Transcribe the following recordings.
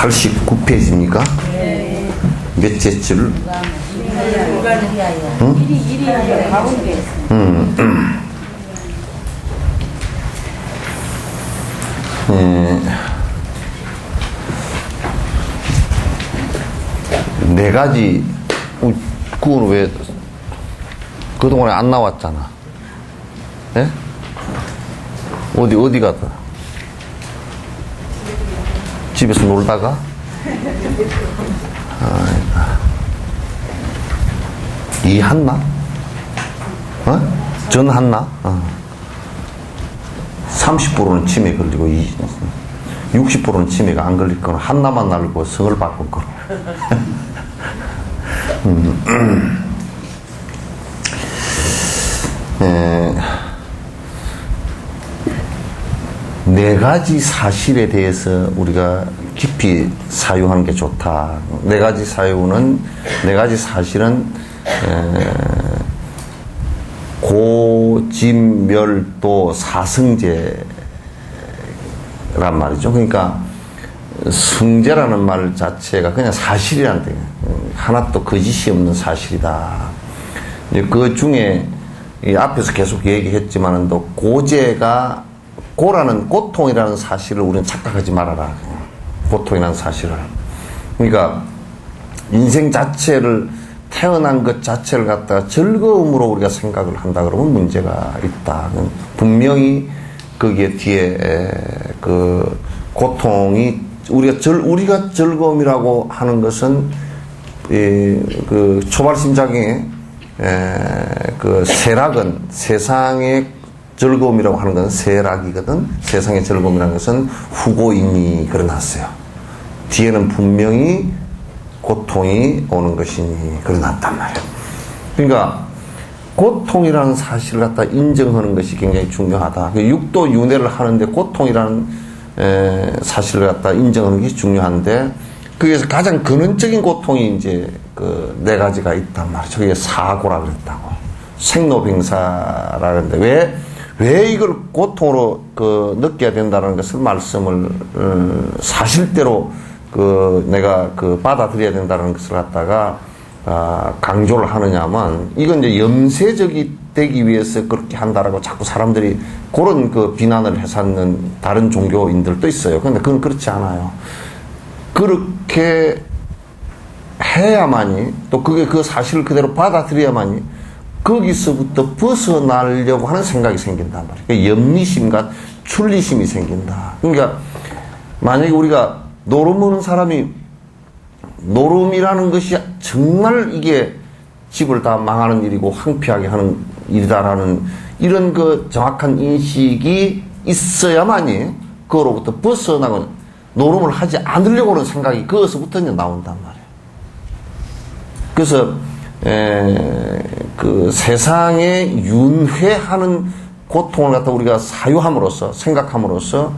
(289페이지입니까? 네. 몇째 줄? 응? 일이 가운데. 네 가지. 그건 왜 그동안에 안 나왔잖아. 예? 어디 갔다? 집에서 놀다가? 이해했나? 전했나? 30%는 치매 걸리고 60%는 치매가 안 걸릴 거는 한나만 날고 성을 바꾼 거로. 네 가지 사실에 대해서 우리가 깊이 사유하는 게 좋다. 네 가지 사실은 고진멸도 사성제란 말이죠. 그러니까 성제라는 말 자체가 그냥 사실이란 데 하나도 거짓이 없는 사실이다. 그 중에 앞에서 계속 얘기했지만은 또 고라는 고통이라는 사실을 우리는 착각하지 말아라. 고통이라는 사실을. 그러니까 인생 자체를 태어난 것 자체를 갖다가 즐거움으로 우리가 생각을 한다 그러면 문제가 있다. 분명히 거기에 뒤에 그 고통이 우리가 즐거움이라고 하는 것은 그 초발심작의 그 세락은 세상의 즐거움이라고 하는 것은 세락이거든. 세상의 즐거움이라는 것은 후고인이 그려놨어요. 뒤에는 분명히 고통이 오는 것이니 그려놨단 말이에요. 그러니까 고통이라는 사실을 갖다 인정하는 것이 굉장히 중요하다. 육도 윤회를 하는데 고통이라는 사실을 갖다 인정하는 것이 중요한데, 거기에서 가장 근원적인 고통이 이제 그 네 가지가 있단 말이죠. 그게 사고라 그랬다고. 생로병사라 그랬는데 왜 이걸 고통으로 느껴야 된다는 것을 말씀을 사실대로 내가 받아들여야 된다는 것을 갖다가 강조를 하느냐면, 이건 이제 염세적이 되기 위해서 그렇게 한다라고 자꾸 사람들이 그런 비난을 해삼는 다른 종교인들도 있어요. 그런데 그건 그렇지 않아요. 그렇게 해야만이, 또 그 사실을 그대로 받아들여야만이 거기서부터 벗어나려고 하는 생각이 생긴단 말이에요. 그러니까 염리심과 출리심이 생긴다. 그러니까 만약에 우리가 노름하는 사람이 노름이라는 것이 정말 이게 집을 다 망하는 일이고 황폐하게 하는 일이다라는 이런 정확한 인식이 있어야만이 그거로부터 벗어나고 노름을 하지 않으려고 하는 생각이 거기서부터 이제 나온단 말이에요. 그래서 그 세상에 윤회하는 고통을 갖다 우리가 사유함으로써 생각함으로써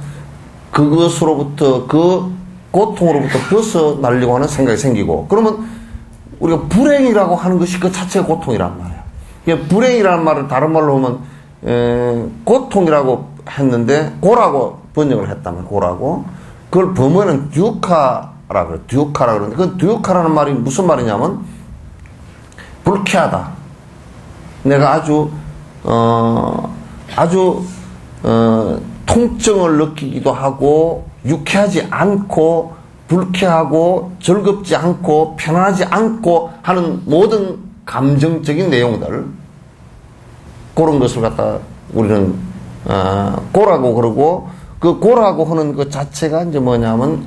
그것으로부터 그 고통으로부터 벗어나려고 하는 생각이 생기고, 그러면 우리가 불행이라고 하는 것이 그 자체가 고통이란 말이에요. 그러니까 불행이라는 말을 다른 말로 하면 고통이라고 했는데 고라고 번역을 했다면 고라고, 그걸 범어는 듀카라 그래요. 듀카라 그러는데 그 듀카라는 말이 무슨 말이냐면 불쾌하다. 내가 아주 통증을 느끼기도 하고 유쾌하지 않고 불쾌하고 즐겁지 않고 편안하지 않고 하는 모든 감정적인 내용들, 그런 것을 갖다 우리는 고라고 그러고, 그 고라고 하는 것 자체가 이제 뭐냐면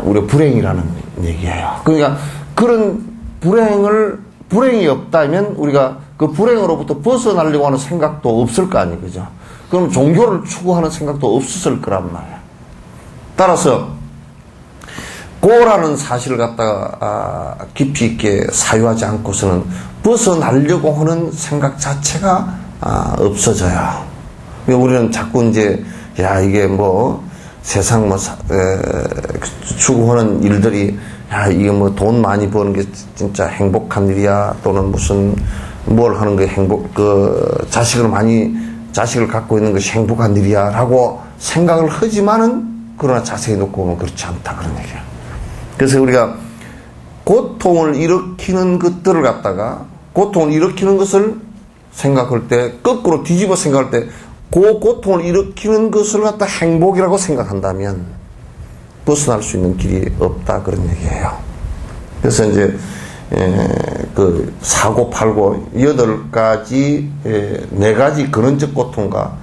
우리가 불행이라는 얘기예요. 그러니까 그런 불행이 없다면 우리가 그 불행으로부터 벗어나려고 하는 생각도 없을 거 아니에요. 그죠? 그럼 종교를 추구하는 생각도 없었을 거란 말이에요. 따라서 고라는 사실을 갖다가 깊이 있게 사유하지 않고서는 벗어나려고 하는 생각 자체가 없어져요. 우리는 자꾸 이제, 야, 이게 뭐, 세상 뭐, 추구하는 일들이, 야, 이게 뭐 돈 많이 버는 게 진짜 행복한 일이야. 또는 무슨, 뭘 하는 게 자식을 갖고 있는 것이 행복한 일이야. 라고 생각을 하지만은, 그러나 자세히 놓고 보면 그렇지 않다. 그런 얘기야. 그래서 우리가 고통을 일으키는 것들을 갖다가, 고통을 일으키는 것을 생각할 때, 거꾸로 뒤집어 생각할 때, 그 고통을 일으키는 것을 갖다 행복이라고 생각한다면 벗어날 수 있는 길이 없다. 그런 얘기예요. 그래서 이제 그 사고 팔고 8가지 4가지 근원적 고통과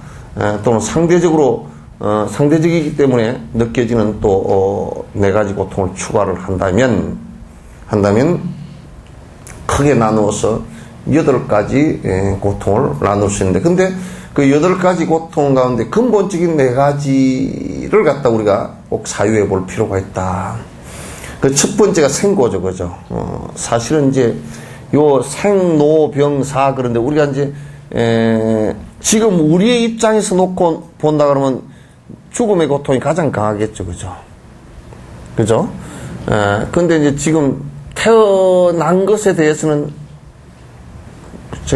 또는 상대적이기 때문에 느껴지는 또 4가지 고통을 추가를 한다면 크게 나누어서 8가지 고통을 나눌 수 있는데, 근데 그 8가지 고통 가운데 근본적인 4가지를 갖다 우리가 꼭 사유해 볼 필요가 있다. 그 첫 번째가 생고죠, 그죠? 사실은 이제 요 생로병사, 그런데 우리가 이제 지금 우리의 입장에서 놓고 본다 그러면 죽음의 고통이 가장 강하겠죠, 그죠? 그죠? 근데 이제 지금 태어난 것에 대해서는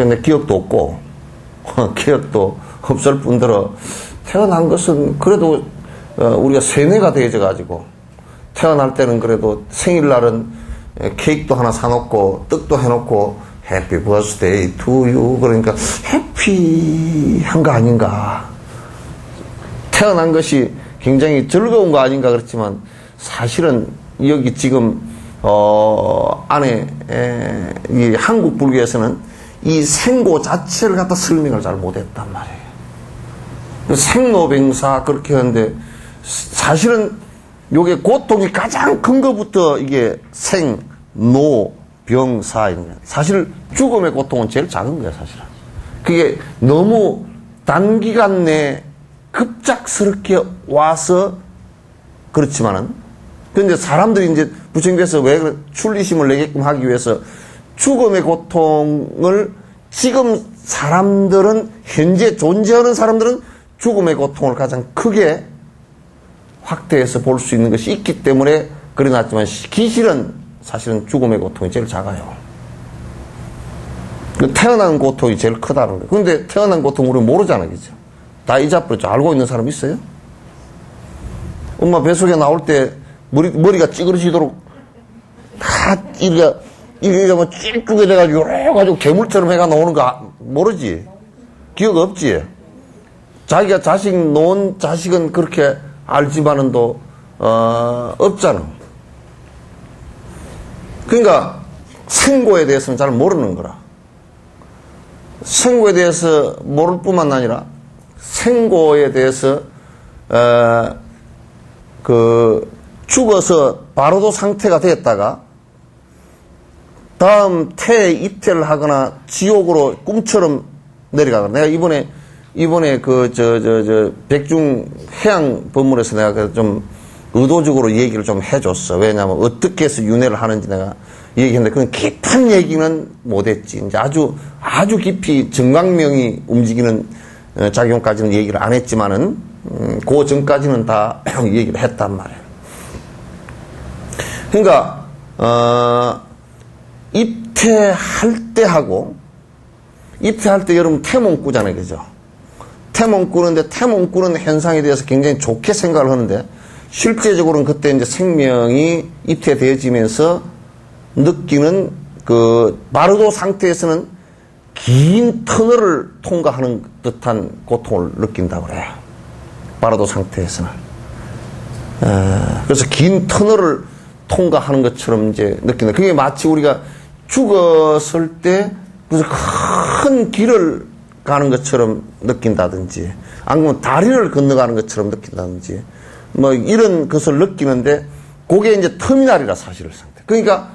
내 기억도 없고, 기억도 없을 뿐더러 태어난 것은 그래도 우리가 세뇌가 되어져 가지고, 태어날 때는 그래도 생일날은 케이크도 하나 사놓고 떡도 해놓고 해피 버스데이 투 유, 그러니까 해피한 거 아닌가, 태어난 것이 굉장히 즐거운 거 아닌가. 그렇지만 사실은 여기 지금 안에 이 한국 불교에서는 이 생고 자체를 갖다 설명을 잘 못했단 말이에요. 생로병사 그렇게 하는데, 사실은 요게 고통이 가장 큰 것부터 이게 생, 노, 병, 사입니다. 사실 죽음의 고통은 제일 작은 거야, 사실은. 그게 너무 단기간 내에 급작스럽게 와서 그렇지만은, 근데 사람들이 이제 부처님께서 왜 출리심을 내게끔 하기 위해서 죽음의 고통을, 지금 사람들은, 현재 존재하는 사람들은 죽음의 고통을 가장 크게 확대해서 볼 수 있는 것이 있기 때문에 그래놨지만, 기실은 사실은 죽음의 고통이 제일 작아요. 태어난 고통이 제일 크다는 거예요. 근데 태어난 고통 우리는 모르잖아, 그죠? 다 잊어버렸죠. 알고 있는 사람 있어요? 엄마 뱃속에 나올 때 머리가 찌그러지도록 다 이게 뭐 찔끔게 돼가지고 요래가지고 괴물처럼 해가 나오는 거 모르지? 기억 없지? 자기가 자식 놓은 자식은 그렇게 알지만은 또 없잖아. 그러니까 생고에 대해서는 잘 모르는 거라. 생고에 대해서 모를 뿐만 아니라 생고에 대해서 죽어서 바로도 상태가 됐다가 다음 태에 이태를 하거나 지옥으로 꿈처럼 내려가거나. 내가 이번에 백중 해양 법문에서 내가 좀 의도적으로 얘기를 좀 해줬어. 왜냐하면 어떻게 해서 윤회를 하는지 내가 얘기했는데, 그건 깊은 얘기는 못했지. 이제 아주 깊이 정광명이 움직이는 작용까지는 얘기를 안 했지만은, 그 전까지는 다 얘기를 했단 말이에요. 그러니까, 입퇴할 때 하고, 입퇴할 때 여러분 태몽 꾸잖아요, 그죠? 태몽 꾸는데, 태몽 꾸는 현상에 대해서 굉장히 좋게 생각을 하는데, 실제적으로는 그때 이제 생명이 입퇴되어지면서 느끼는 바르도 상태에서는 긴 터널을 통과하는 듯한 고통을 느낀다고 그래요. 바르도 상태에서는. 그래서 긴 터널을 통과하는 것처럼 이제 느낀다. 그게 마치 우리가 죽었을 때 그래서 큰 길을 가는 것처럼 느낀다든지, 아니면 다리를 건너가는 것처럼 느낀다든지, 뭐 이런 것을 느끼는데, 그게 이제 터미널이라, 사실을 상태. 그러니까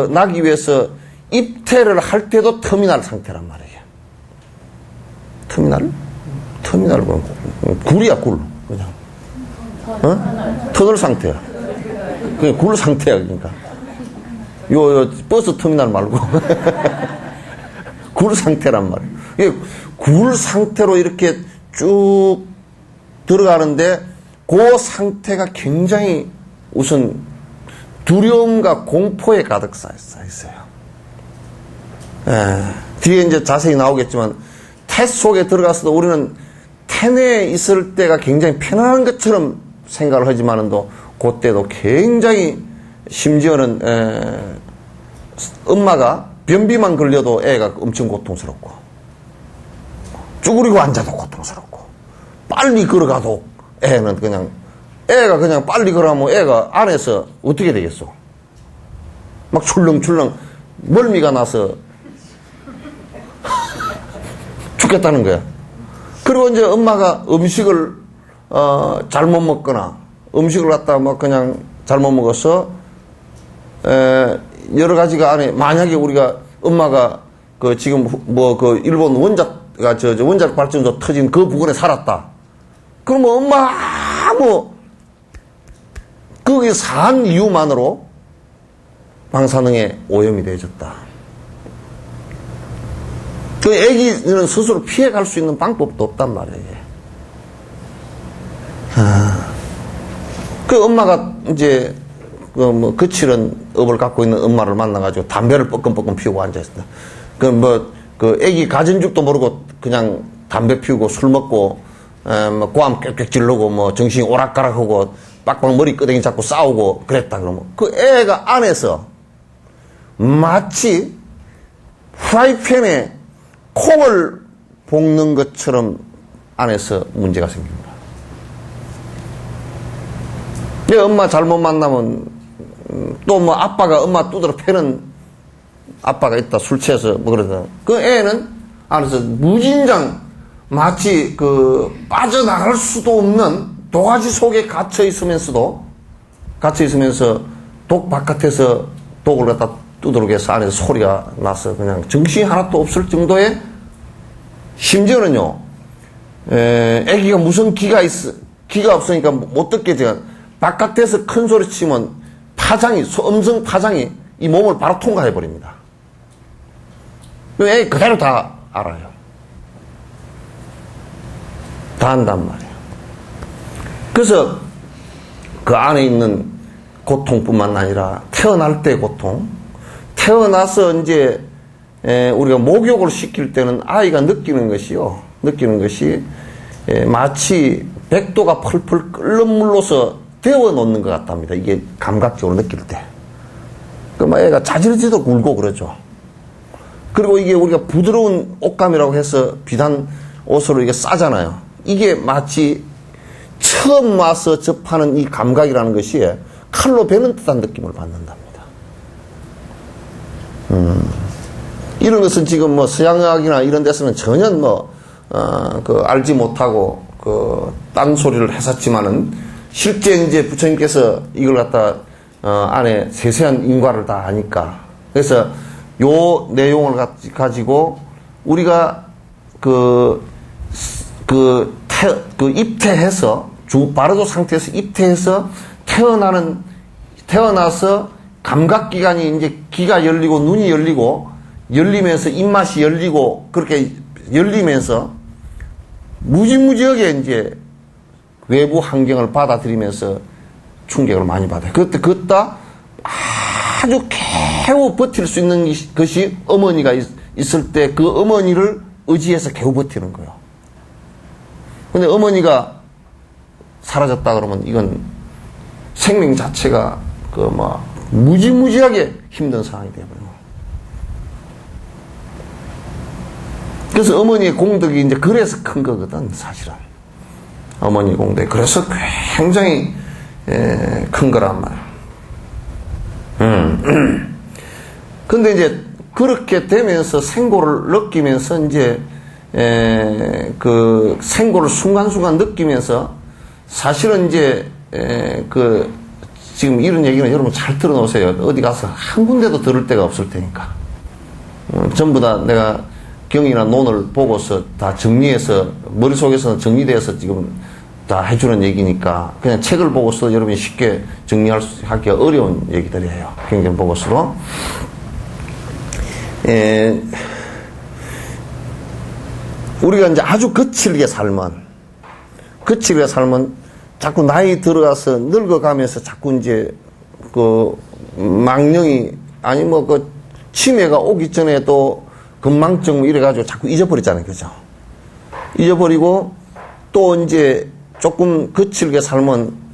나기 위해서 입퇴를 할 때도 터미널 상태란 말이에요. 터미널 굴이야, 굴. 그냥. 터널 상태야. 그냥 굴 상태야, 그러니까. 요 버스 터미널 말고. 굴 상태란 말이에요. 굴 상태로 이렇게 쭉 들어가는데 그 상태가 굉장히 우선 두려움과 공포에 가득 쌓여 있어요. 뒤에 이제 자세히 나오겠지만 태 속에 들어가서도 우리는 태 내에 있을 때가 굉장히 편안한 것처럼 생각을 하지만도 그때도 굉장히 심지어는 엄마가 변비만 걸려도 애가 엄청 고통스럽고 쭈그리고 앉아도 고통스럽고 빨리 걸어가도 애는 그냥 애가 그냥 빨리 걸어가면 애가 안에서 어떻게 되겠어? 막 출렁출렁 멀미가 나서 죽겠다는 거야. 그리고 이제 엄마가 음식을 잘못 먹거나 음식을 갖다가 막 그냥 잘못 먹어서 여러 가지가 안에 만약에 우리가 엄마가 그 지금 뭐 그 일본 원자가 저 원자력 발전소 터진 그 부근에 살았다. 그러면 엄마 뭐 거기 산 이유만으로 방사능에 오염이 되어졌다. 그 애기는 스스로 피해갈 수 있는 방법도 없단 말이에요. 그 엄마가 이제 그 뭐 거칠은 업을 갖고 있는 엄마를 만나가지고 담배를 뻐끔뻐끔 피우고 앉아있다. 그 뭐 그 애기 가진죽도 모르고 그냥 담배 피우고 술 먹고 뭐 고함 꽥꽥 질르고 뭐 정신이 오락가락하고 빡빡 머리 끄댕이 잡고 싸우고 그랬다 그러면 그 애가 안에서 마치 프라이팬에 콩을 볶는 것처럼 안에서 문제가 생깁니다. 내 엄마 잘못 만나면 또 뭐 아빠가 엄마 두드러 패는 아빠가 있다 술 취해서 뭐 그러다 그 애는 안에서 무진장 마치 그 빠져나갈 수도 없는 도가지 속에 갇혀 있으면서 독 바깥에서 독을 갖다 두드러기 해서 안에서 소리가 나서 그냥 정신이 하나도 없을 정도의 심지어는요 애기가 무슨 기가 없으니까 못 듣게 되면 바깥에서 큰 소리 치면 음성 파장이 이 몸을 바로 통과해 버립니다. 애 그대로 다 알아요. 다 안단 말이에요. 그래서 그 안에 있는 고통뿐만 아니라 태어날 때 고통, 태어나서 이제 우리가 목욕을 시킬 때는 아이가 느끼는 것이 마치 백도가 펄펄 끓는 물로서 데워 놓는 것 같답니다. 이게 감각적으로 느낄 때. 그럼 애가 자지러지도 굴고 그러죠. 그리고 이게 우리가 부드러운 옷감이라고 해서 비단 옷으로 이게 싸잖아요. 이게 마치 처음 와서 접하는 이 감각이라는 것이 칼로 베는 듯한 느낌을 받는답니다. 이런 것은 지금 뭐 서양의학이나 이런 데서는 전혀 알지 못하고 딴소리를 했었지만은 실제 이제 부처님께서 이걸 갖다 안에 세세한 인과를 다 아니까 그래서 요 내용을 가지고 우리가 입퇴해서 바르도 상태에서 입퇴해서 태어나서 감각기관이 이제 귀가 열리고 눈이 열리면서 입맛이 열리고 그렇게 열리면서 무지무지하게 이제 외부 환경을 받아들이면서 충격을 많이 받아요. 그때 아주 겨우 버틸 수 있는 것이 어머니가 있을 때 그 어머니를 의지해서 겨우 버티는 거예요. 근데 어머니가 사라졌다 그러면 이건 생명 자체가 무지무지하게 힘든 상황이 되어버려요. 그래서 어머니의 공덕이 이제 그래서 큰 거거든, 사실은. 어머니 공덕이. 그래서 굉장히, 큰 거란 말이야. 근데 이제 그렇게 되면서 생고를 느끼면서 이제, 그 생고를 순간순간 느끼면서 사실은 이제, 지금 이런 얘기는 여러분 잘 들어놓으세요. 어디 가서 한 군데도 들을 데가 없을 테니까. 전부 다 내가 경이나 논을 보고서 다 정리해서 머릿속에서는 정리돼서 지금 다 해주는 얘기니까 그냥 책을 보고서 여러분이 쉽게 정리하기가 어려운 얘기들이에요. 경전 보고서도. 우리가 이제 아주 거칠게 살면 자꾸 나이 들어가서 늙어가면서 자꾸 이제 그 망령이 아니 뭐 그 치매가 오기 전에 또 건망증 이래가지고 자꾸 잊어버리잖아요. 그죠? 잊어버리고 또 이제 조금 거칠게 살면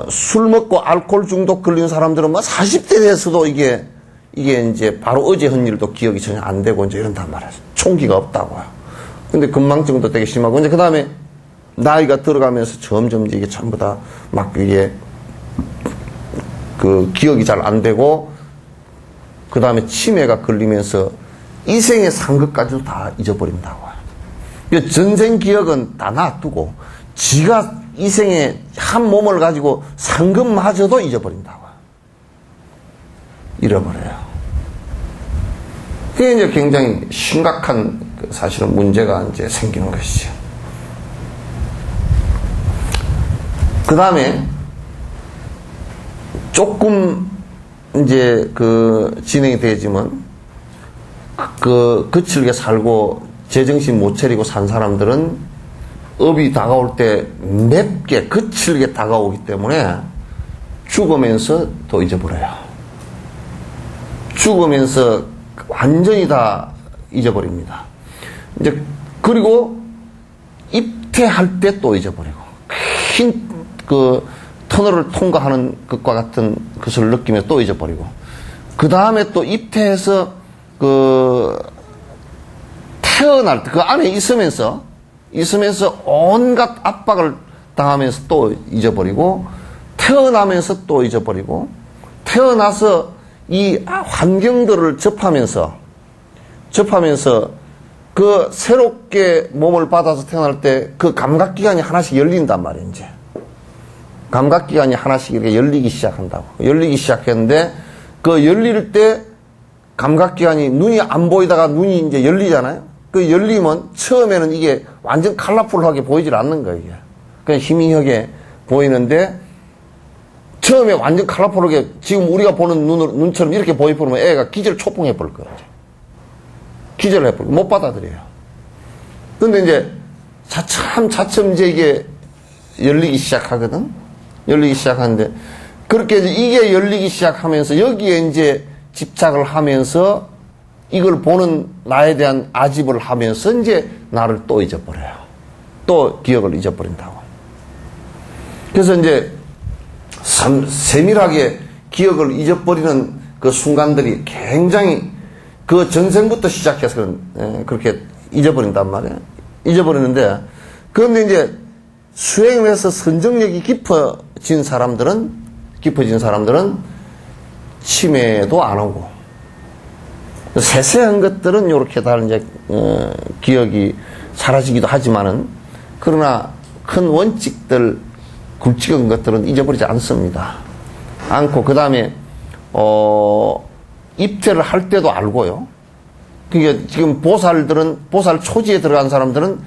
술 먹고 알코올 중독 걸린 사람들은 뭐 40대 돼서도 이게 이제 바로 어제 한 일도 기억이 전혀 안 되고 이제 이런단 말이에요. 총기가 없다고요. 근데 건망증도 되게 심하고 이제 그 다음에 나이가 들어가면서 점점 이게 전부 다 막 이게 그 기억이 잘 안 되고 그 다음에 치매가 걸리면서 이생에 산 것까지도 다 잊어버린다고요. 전생 기억은 다 놔두고 지가 이생에 한 몸을 가지고 산 것마저도 잊어버린다고요. 잃어버려요. 그게 이제 굉장히 심각한 사실은 문제가 이제 생기는 것이죠. 그 다음에 조금 이제 그 진행이 되지만 그 거칠게 살고 제정신 못 차리고 산 사람들은 업이 다가올 때 맵게 거칠게 다가오기 때문에 죽으면서 또 잊어버려요. 죽으면서 완전히 다 잊어버립니다. 이제 그리고 입퇴할 때 또 잊어버리고 긴 그 터널을 통과하는 것과 같은 것을 느끼며 또 잊어버리고 그 다음에 또 입퇴해서 그 태어날 때 그 안에 있으면서 온갖 압박을 당하면서 또 잊어버리고 태어나면서 또 잊어버리고 태어나서 이 환경들을 접하면서 그 새롭게 몸을 받아서 태어날 때 그 감각기관이 하나씩 열린단 말이에요. 이제 감각기관이 하나씩 이렇게 열리기 시작한다고. 열리기 시작했는데 그 열릴 때 감각기관이 눈이 안 보이다가 눈이 이제 열리잖아요. 그 열리면 처음에는 이게 완전 컬러풀하게 보이질 않는 거예요. 이게. 그냥 희미하게 보이는데 처음에 완전 컬러풀하게 지금 우리가 보는 눈처럼 이렇게 보이면 애가 기절 초풍해 버릴 거예요. 기절을 해버리고 못 받아들여요. 근데 이제 차츰 이제 이게 열리기 시작하거든. 열리기 시작하는데 그렇게 이게 열리기 시작하면서 여기에 이제 집착을 하면서 이걸 보는 나에 대한 아집을 하면서 이제 나를 또 잊어버려요. 또 기억을 잊어버린다고. 그래서 이제 세밀하게 기억을 잊어버리는 그 순간들이 굉장히 그 전생부터 시작해서 그렇게 잊어버린단 말이에요. 잊어버리는데 그런데 이제 수행을 해서 선정력이 깊어진 사람들은 치매도 안 오고 세세한 것들은 이렇게 다 이제 기억이 사라지기도 하지만은 그러나 큰 원칙들 굵직한 것들은 잊어버리지 않습니다. 않고 그 다음에 입퇴를 할 때도 알고요. 그러니까 지금 보살 초지에 들어간 사람들은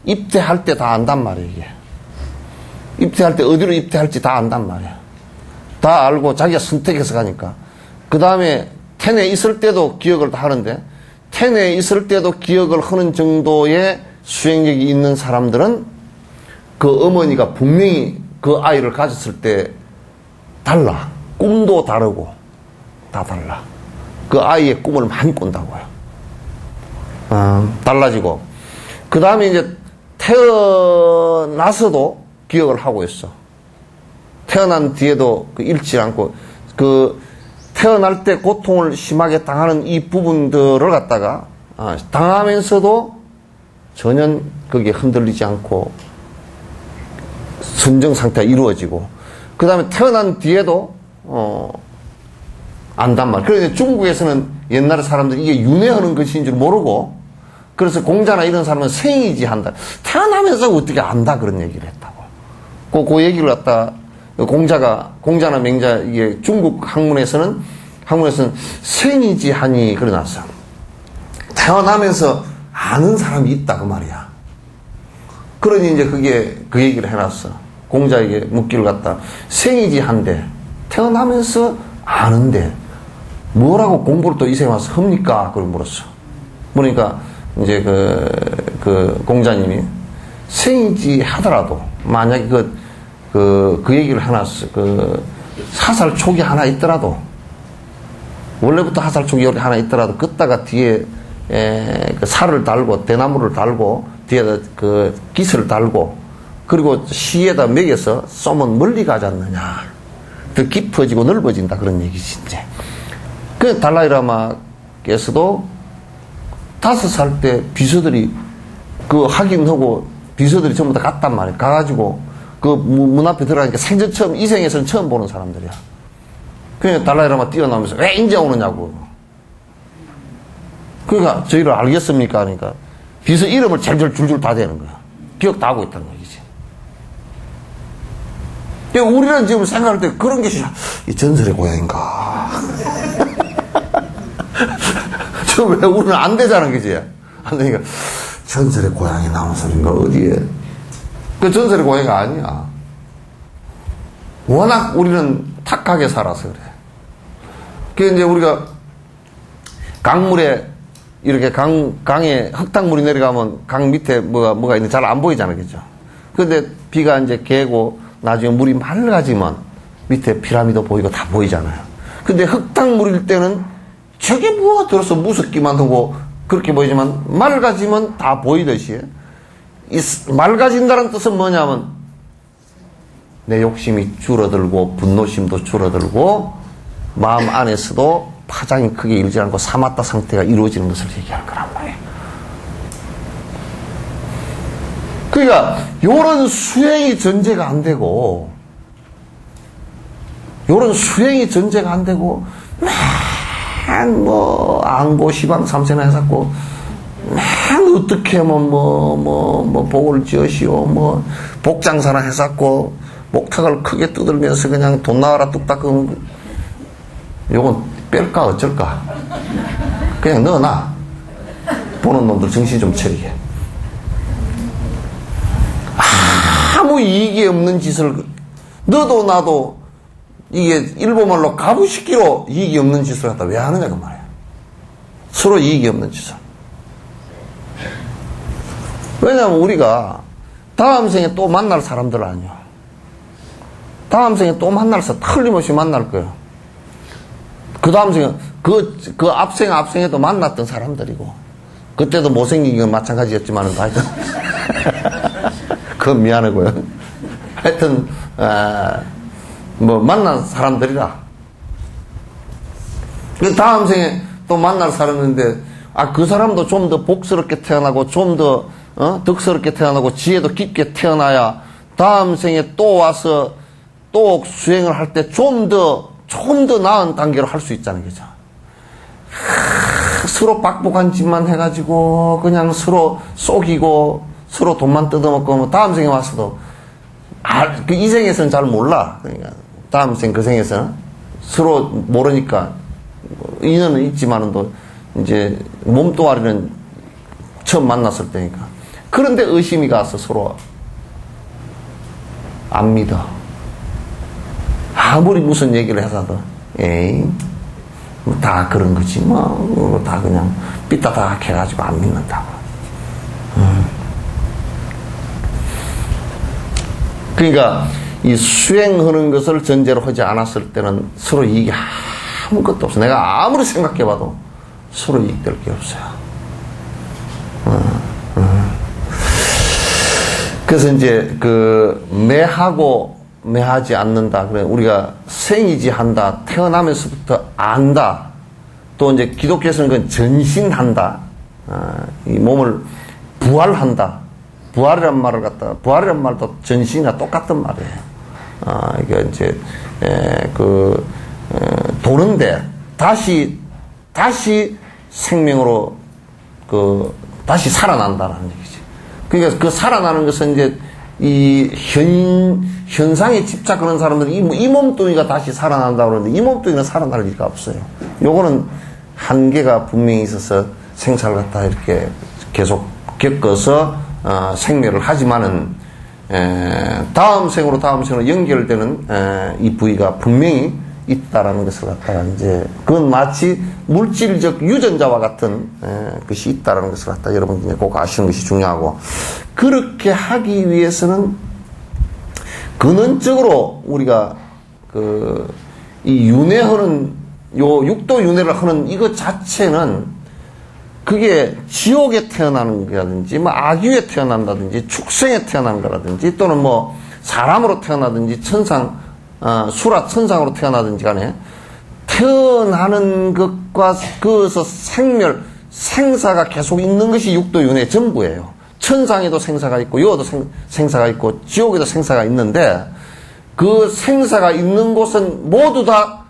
입퇴할 때 다 안단 말이에요. 이게. 입퇴할 때 어디로 입퇴할지 다 안단 말이야. 다 알고 자기가 선택해서 가니까. 그 다음에 텐에 있을 때도 기억을 다 하는데 텐에 있을 때도 기억을 하는 정도의 수행력이 있는 사람들은 그 어머니가 분명히 그 아이를 가졌을 때 달라. 꿈도 다르고 다 달라. 그 아이의 꿈을 많이 꾼다고요. 달라지고 그 다음에 이제 태어나서도 기억을 하고 있어. 태어난 뒤에도 잃지 않고 그 태어날 때 고통을 심하게 당하는 이 부분들을 갖다가 당하면서도 전혀 거기에 흔들리지 않고 선정 상태가 이루어지고 그 다음에 태어난 뒤에도 안단 말이에요. 그런데 중국에서는 옛날에 사람들이 이게 윤회하는 것인 줄 모르고 그래서 공자나 이런 사람은 생이지 한다. 태어나면서 어떻게 안다 그런 얘기를 했다고. 그 얘기를 갖다 공자나 맹자 이게 중국 학문에서는 생이지 하니 그러놨어. 태어나면서 아는 사람이 있다 그 말이야. 그러니 이제 그게 그 얘기를 해놨어. 공자에게 묻기를 갖다 생이지 한데 태어나면서 아는데 뭐라고 공부를 또 이 생에 와서 합니까? 그걸 물었어. 그러니까 이제 그 공자님이 생이지 하더라도 만약에 그 얘기를 하나 하살 촉이 하나 있더라도 원래부터 하살 촉이 하나 있더라도 걷다가 뒤에 그 살을 달고 대나무를 달고 뒤에다 그 깃을 달고 그리고 시에다 먹여서 쏘면 멀리 가지 않느냐. 더 깊어지고 넓어진다 그런 얘기지 이제. 그 달라이라마께서도 5살 때 비서들이 그 확인하고 비서들이 전부 다 갔단 말이야. 가가지고 그 문 앞에 들어가니까 생전 처음 이생에서는 처음 보는 사람들이야. 그러니까 달라이라마 뛰어나오면서 왜 인제 오느냐고. 그러니까 저희를 알겠습니까? 그러니까 비서 이름을 줄줄 다 대는 거야. 기억 다 하고 있다는 얘기지. 그러니까 우리는 지금 생각할 때 그런 게 이 전설의 고향인가. 저 왜 우리는 안 되자는 거지. 안 되니까 전설의 고향이 나온 소린가 어디에. 그 전설의 고향이 아니야. 워낙 우리는 탁하게 살아서 그래. 그 이제 우리가 강물에 이렇게 강에 흙탕물이 내려가면 강 밑에 뭐가 있는데 잘 안 보이잖아, 그죠? 근데 비가 이제 개고 나중에 물이 맑아지면 밑에 피라미드 보이고 다 보이잖아요. 근데 흙탕물일 때는 저게 뭐가 들어서 무섭기만 하고 그렇게 보이지만 맑아지면 다 보이듯이 이 맑아진다는 뜻은 뭐냐면 내 욕심이 줄어들고 분노심도 줄어들고 마음 안에서도 파장이 크게 일지 않고 사마타 상태가 이루어지는 것을 얘기하는 거란 말이에요. 그러니까 요런 수행이 전제가 안 되고 요런 수행이 전제가 안 되고 맨 뭐 안고 시방 삼세나 해갖고 맨 어떻게 뭐 복을 지으시오 뭐 복장사나 해갖고 목탁을 크게 뜯으면서 그냥 돈 나와라 뚝딱 요건 뺄까 어쩔까 그냥 넣어놔. 보는 놈들 정신 좀 차리게. 아무 이익이 없는 짓을 너도 나도 이게 일본말로 가부시키로 이익이 없는 짓을 갖다 왜 하느냐 그 말이야. 서로 이익이 없는 짓을. 왜냐하면 우리가 다음 생에 또 만날 사람들 아니야. 다음 생에 또 만날서 틀림없이 만날 거야. 그 다음 생에 그 앞생에도 만났던 사람들이고 그때도 못생긴 건 마찬가지였지만 하여튼 그건 미안하고요. 하여튼 뭐 만난 사람들이라. 그 다음 생에 또 만날 사람인데 그 사람도 좀 더 복스럽게 태어나고 좀 더 덕스럽게 태어나고 지혜도 깊게 태어나야 다음 생에 또 와서 또 수행을 할 때 좀 더 나은 단계로 할 수 있다는 거죠. 서로 박복한 짓만 해가지고 그냥 서로 속이고 서로 돈만 뜯어먹고 다음 생에 와서도 그 이 생에서는 잘 몰라. 그러니까 다음 생 그 생에서는 서로 모르니까 인연은 있지만은 또 이제 몸뚱아리는 처음 만났을 때니까. 그런데 의심이 가서 서로 안 믿어. 아무리 무슨 얘기를 해서도 에이 다 그런 거지 뭐 다 그냥 삐따닥 해가지고 안 믿는다고. 그러니까 이 수행하는 것을 전제로 하지 않았을 때는 서로 이익이 아무것도 없어. 내가 아무리 생각해봐도 서로 이익될 게 없어요. 그래서 이제 매하고 매하지 않는다. 그래 우리가 생이지한다. 태어나면서부터 안다. 또 이제 기독교에서는 그건 전신한다. 이 몸을 부활한다. 부활이란 말을 부활이란 말도 전신이나 똑같은 말이에요. 이게 이제 도는데 다시 생명으로 다시 살아난다는 얘기지. 그러니까 그 살아나는 것은 이제 이 현상에 집착하는 사람들은 이 몸뚱이가 다시 살아난다고 그러는데 이 몸뚱이는 살아날 리가 없어요. 요거는 한계가 분명히 있어서 생사를 갖다 이렇게 계속 겪어서 생멸을 하지만은 다음 생으로 연결되는 이 부위가 분명히 있다라는 것을 갖다가 이제 그건 마치 물질적 유전자와 같은 것이 있다라는 것을 갖다 여러분 이제 꼭 아시는 것이 중요하고 그렇게 하기 위해서는 근원적으로 우리가 이 윤회하는 요 육도 윤회를 하는 이것 자체는 그게 지옥에 태어나는 거라든지 뭐 악유에 태어난다든지 축생에 태어난 거라든지 또는 뭐 사람으로 태어나든지 천상 수라 천상으로 태어나든지 간에 태어나는 것과 그것서 생사가 계속 있는 것이 육도윤회 전부예요. 천상에도 생사가 있고 여기도 생사가 있고 지옥에도 생사가 있는데 그 생사가 있는 곳은 모두 다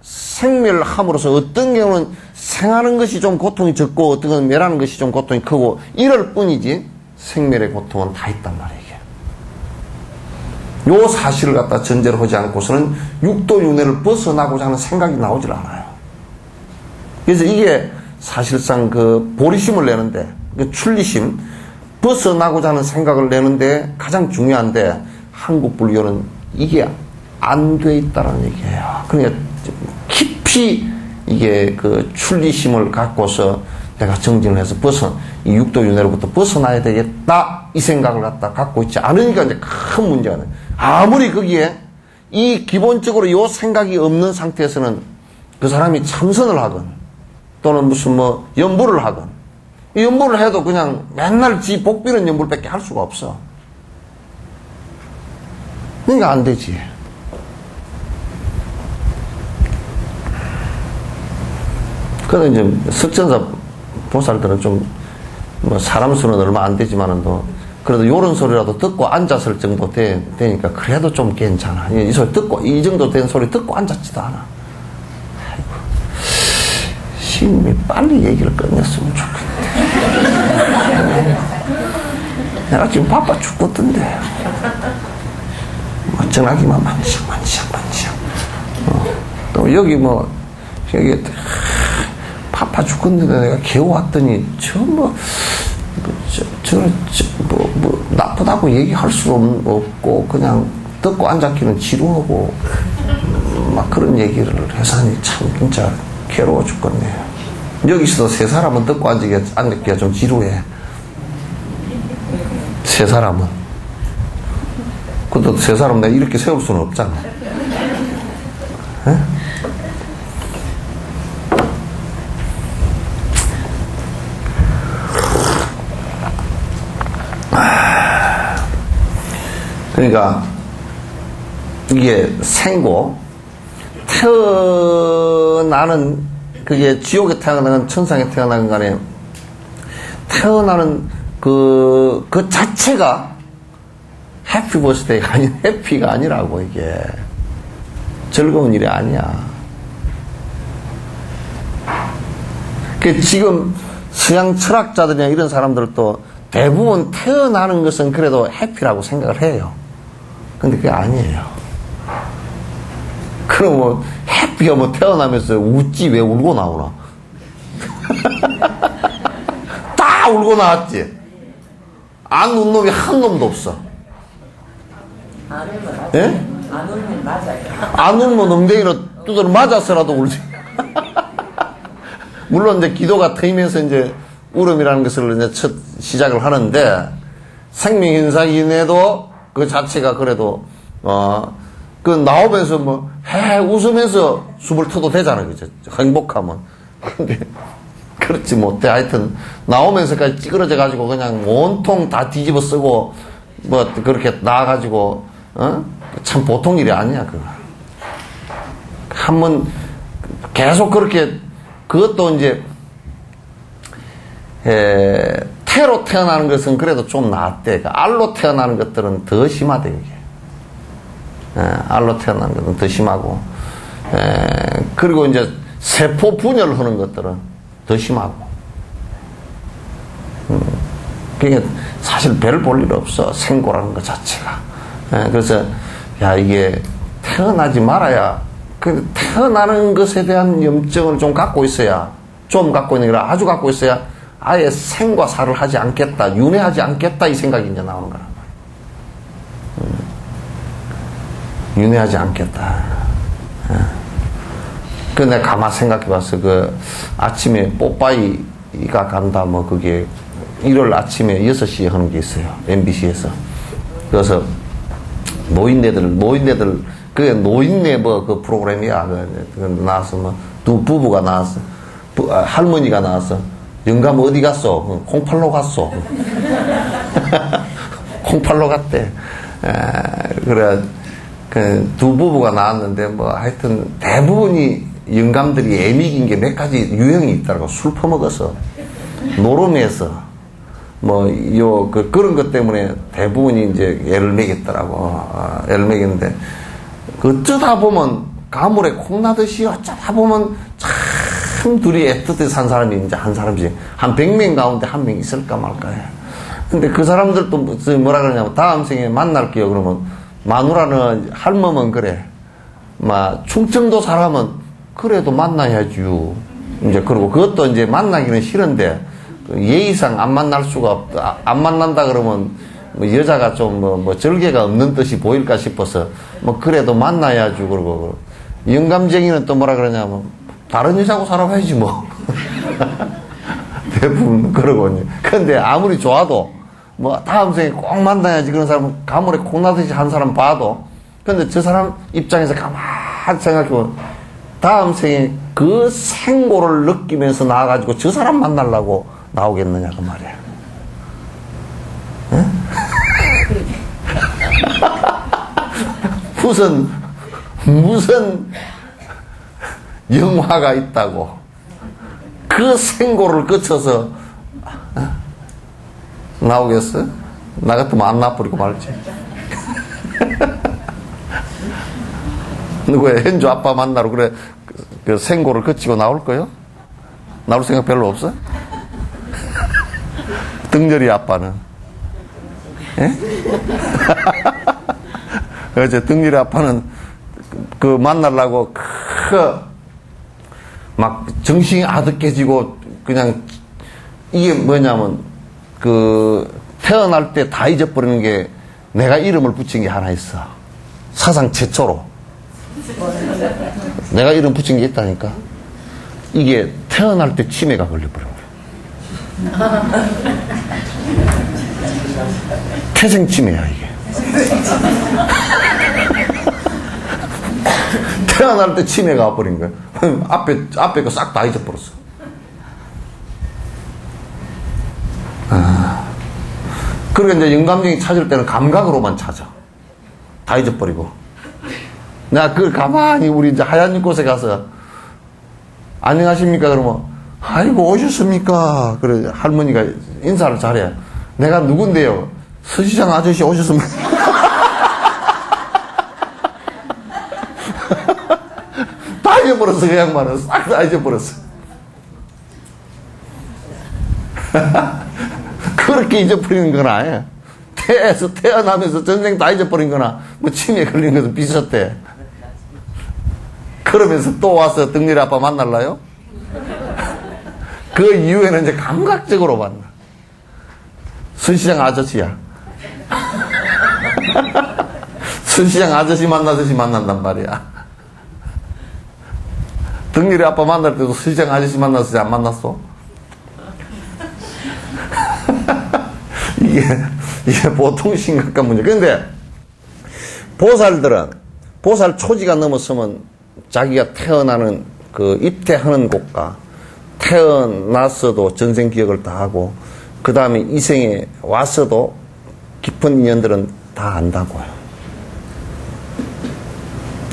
생멸함으로써 어떤 경우는 생하는 것이 좀 고통이 적고 어떤 경우는 멸하는 것이 좀 고통이 크고 이럴 뿐이지 생멸의 고통은 다 있단 말이에요. 요 사실을 갖다 전제로 하지 않고서는 육도윤회를 벗어나고자 하는 생각이 나오질 않아요. 그래서 이게 사실상 그 보리심을 내는데 그 출리심 벗어나고자 하는 생각을 내는데 가장 중요한데 한국 불교는 이게 안 돼 있다는 얘기예요. 그러니까 깊이 이게 그 출리심을 갖고서 내가 정진을 해서 이 육도윤회로부터 벗어나야 되겠다 이 생각을 갖고 있지 않으니까 이제 큰 문제가 나요. 아무리 거기에 이 기본적으로 요 생각이 없는 상태에서는 그 사람이 참선을 하건 또는 무슨 뭐 연불을 하건 이 연불을 해도 그냥 맨날 지 복비는 연불밖에 할 수가 없어. 그러니까 안 되지. 그래서 이제 석전사 보살들은 좀 뭐 사람 수는 얼마 안 되지만은 그래도 요런 소리라도 듣고 앉았을 정도 되니까 그래도 좀 괜찮아. 이 소리 듣고 이 정도 된 소리 듣고 앉았지도 않아. 아이고, 스님이 빨리 얘기를 끝냈으면 좋겠는데. 내가 지금 바빠 죽겠던데. 뭐 전화기만 만지작. 또 여기 여기 바빠 죽겠는데 내가 개워왔더니 나쁘다고 얘기할 수 없고 그냥 듣고 앉았기는 지루하고 막 그런 얘기를 해서니 참 진짜 괴로워 죽겠네요. 여기서도 세 사람은 듣고 앉기가 좀 지루해. 세 사람은. 그것도 세 사람 내가 이렇게 세울 수는 없잖아. 에? 그러니까 이게 생고 태어나는 그게 지옥에 태어나건 천상에 태어나건 간에 태어나는 그 자체가 해피 버스데이가 아닌 해피가 아니라고. 이게 즐거운 일이 아니야. 그 지금 서양 철학자들이나 이런 사람들도 대부분 태어나는 것은 그래도 해피라고 생각을 해요. 근데 그게 아니에요. 그럼 뭐 해피가 뭐 태어나면서 웃지 왜 울고 나오나? 다 울고 나왔지. 안 운 놈이 한 놈도 없어. 안 울면 맞아요. 예? 안 울면 맞아요. 안 울면 엉덩이로 두드려 맞았어라도 울지. 물론 이제 기도가 트이면서 이제 울음이라는 것을 이제 첫 시작을 하는데 생명현상이내도 그 자체가 그래도 그 나오면서 뭐 웃으면서 숨을 터도 되잖아. 그죠? 행복하면. 근데 그렇지 못해. 하여튼 나오면서까지 찌그러져 가지고 그냥 온통 다 뒤집어 쓰고 뭐 그렇게 나와가지고 참 보통 일이 아니야. 그거 한번 계속 그렇게 그것도 이제 태로 태어나는 것은 그래도 좀 낫대. 알로 태어나는 것들은 더 심하대. 이게 알로 태어나는 것은 더 심하고 그리고 이제 세포 분열을 하는 것들은 더 심하고. 그러니까 사실 배를 볼 일 없어. 생고라는 것 자체가. 그래서 야 이게 태어나지 말아야 그 태어나는 것에 대한 염증을 좀 갖고 있어야 좀 갖고 있는 게 아니라 아주 갖고 있어야 아예 생과 사를 하지 않겠다, 윤회하지 않겠다 이 생각이 이제 나오는 거란 말이야. 윤회하지 않겠다. 그 내가 가만 생각해 봤어. 그 아침에 뽀빠이가 간다 뭐 그게 일요일 아침에 6시에 하는 게 있어요. MBC에서. 그래서 노인네들 그게 노인네 뭐 그 프로그램이야. 그 나와서 뭐 두 부부가 나왔어. 할머니가 나왔어. 영감 어디 갔어? 콩팔로 갔어. 콩팔로 갔대. 그래 그 두 부부가 나왔는데 뭐 하여튼 대부분이 영감들이 애미긴 게 몇 가지 유형이 있더라고. 술 퍼먹어서 노름해서 그런 것 때문에 대부분이 이제 애를 먹였더라고. 애를 먹였는데 어쩌다 보면 가물에 콩나듯이 어쩌다 보면 참 둘이 애틋하게 산 사람이 이제 한 사람씩 한 100명 가운데 한 명 있을까 말까 해. 근데 그 사람들도 뭐라 그러냐면 다음 생에 만날게요. 그러면 마누라는 할멈은 그래. 충청도 사람은 그래도 만나야지요. 이제 그러고 그것도 이제 만나기는 싫은데 예의상 안 만날 수가 없다. 안 만난다 그러면 여자가 좀 절개가 없는 뜻이 보일까 싶어서 그래도 만나야지. 그러고 영감쟁이는 또 뭐라 그러냐면 다른 여자하고 살아봐야지 뭐. 대부분 그러고. 근데 아무리 좋아도 다음 생에 꼭 만나야지 그런 사람은 가물에 콩나듯이 한 사람 봐도 근데 저 사람 입장에서 가만히 생각해보면 다음 생에 그 생고를 느끼면서 나와가지고 저 사람 만나려고 나오겠느냐 그 말이야. 응? 무슨 영화가 있다고 그 생고를 거쳐서 나오겠어? 나 같으면 안 나버리고 말지. 누구야? 현주 아빠 만나러 그래 그 생고를 거치고 나올 거요? 나올 생각 별로 없어? 등렬이 아빠는? 예? 어제 등렬이 아빠는 그 만나려고 막 정신이 아득해지고 그냥 이게 뭐냐면 태어날 때 다 잊어버리는 게 내가 이름을 붙인 게 하나 있어. 사상 최초로. 내가 이름 붙인 게 있다니까. 이게 태어날 때 치매가 걸려버린 거야. 태생 치매야, 이게. 태어날 때 치매가 와버린 거야. 앞에 거 싹 다 잊어버렸어. 그러니까 이제 영감쟁이 찾을 때는 감각으로만 찾아. 다 잊어버리고. 내가 그걸 가만히 우리 이제 하얀 곳에 가서 안녕하십니까? 그러면 아이고 오셨습니까? 그래 할머니가 인사를 잘해. 내가 누군데요? 서시장 아저씨 오셨습니까? 다 잊어버렸어. 그 양반은 싹 다 잊어버렸어. 그렇게 잊어버리는 건 아니야. 태어나면서 전생 다 잊어버린 거나 치매에 걸린 것도 비슷해. 그러면서 또 와서 등렬이 아빠 만날라요? 그 이후에는 이제 감각적으로 만나. 순시장 아저씨야. 순시장 아저씨 만나듯이 만난단 말이야. 등렬이 아빠 만날 때도 순시장 아저씨 만났어? 안 만났어? 이게 보통 심각한 문제. 근데 보살들은 보살 초지가 넘었으면 자기가 태어나는 그 입퇴하는 곳과 태어났어도 전생 기억을 다 하고 그 다음에 이 생에 왔어도 깊은 인연들은 다 안다고요.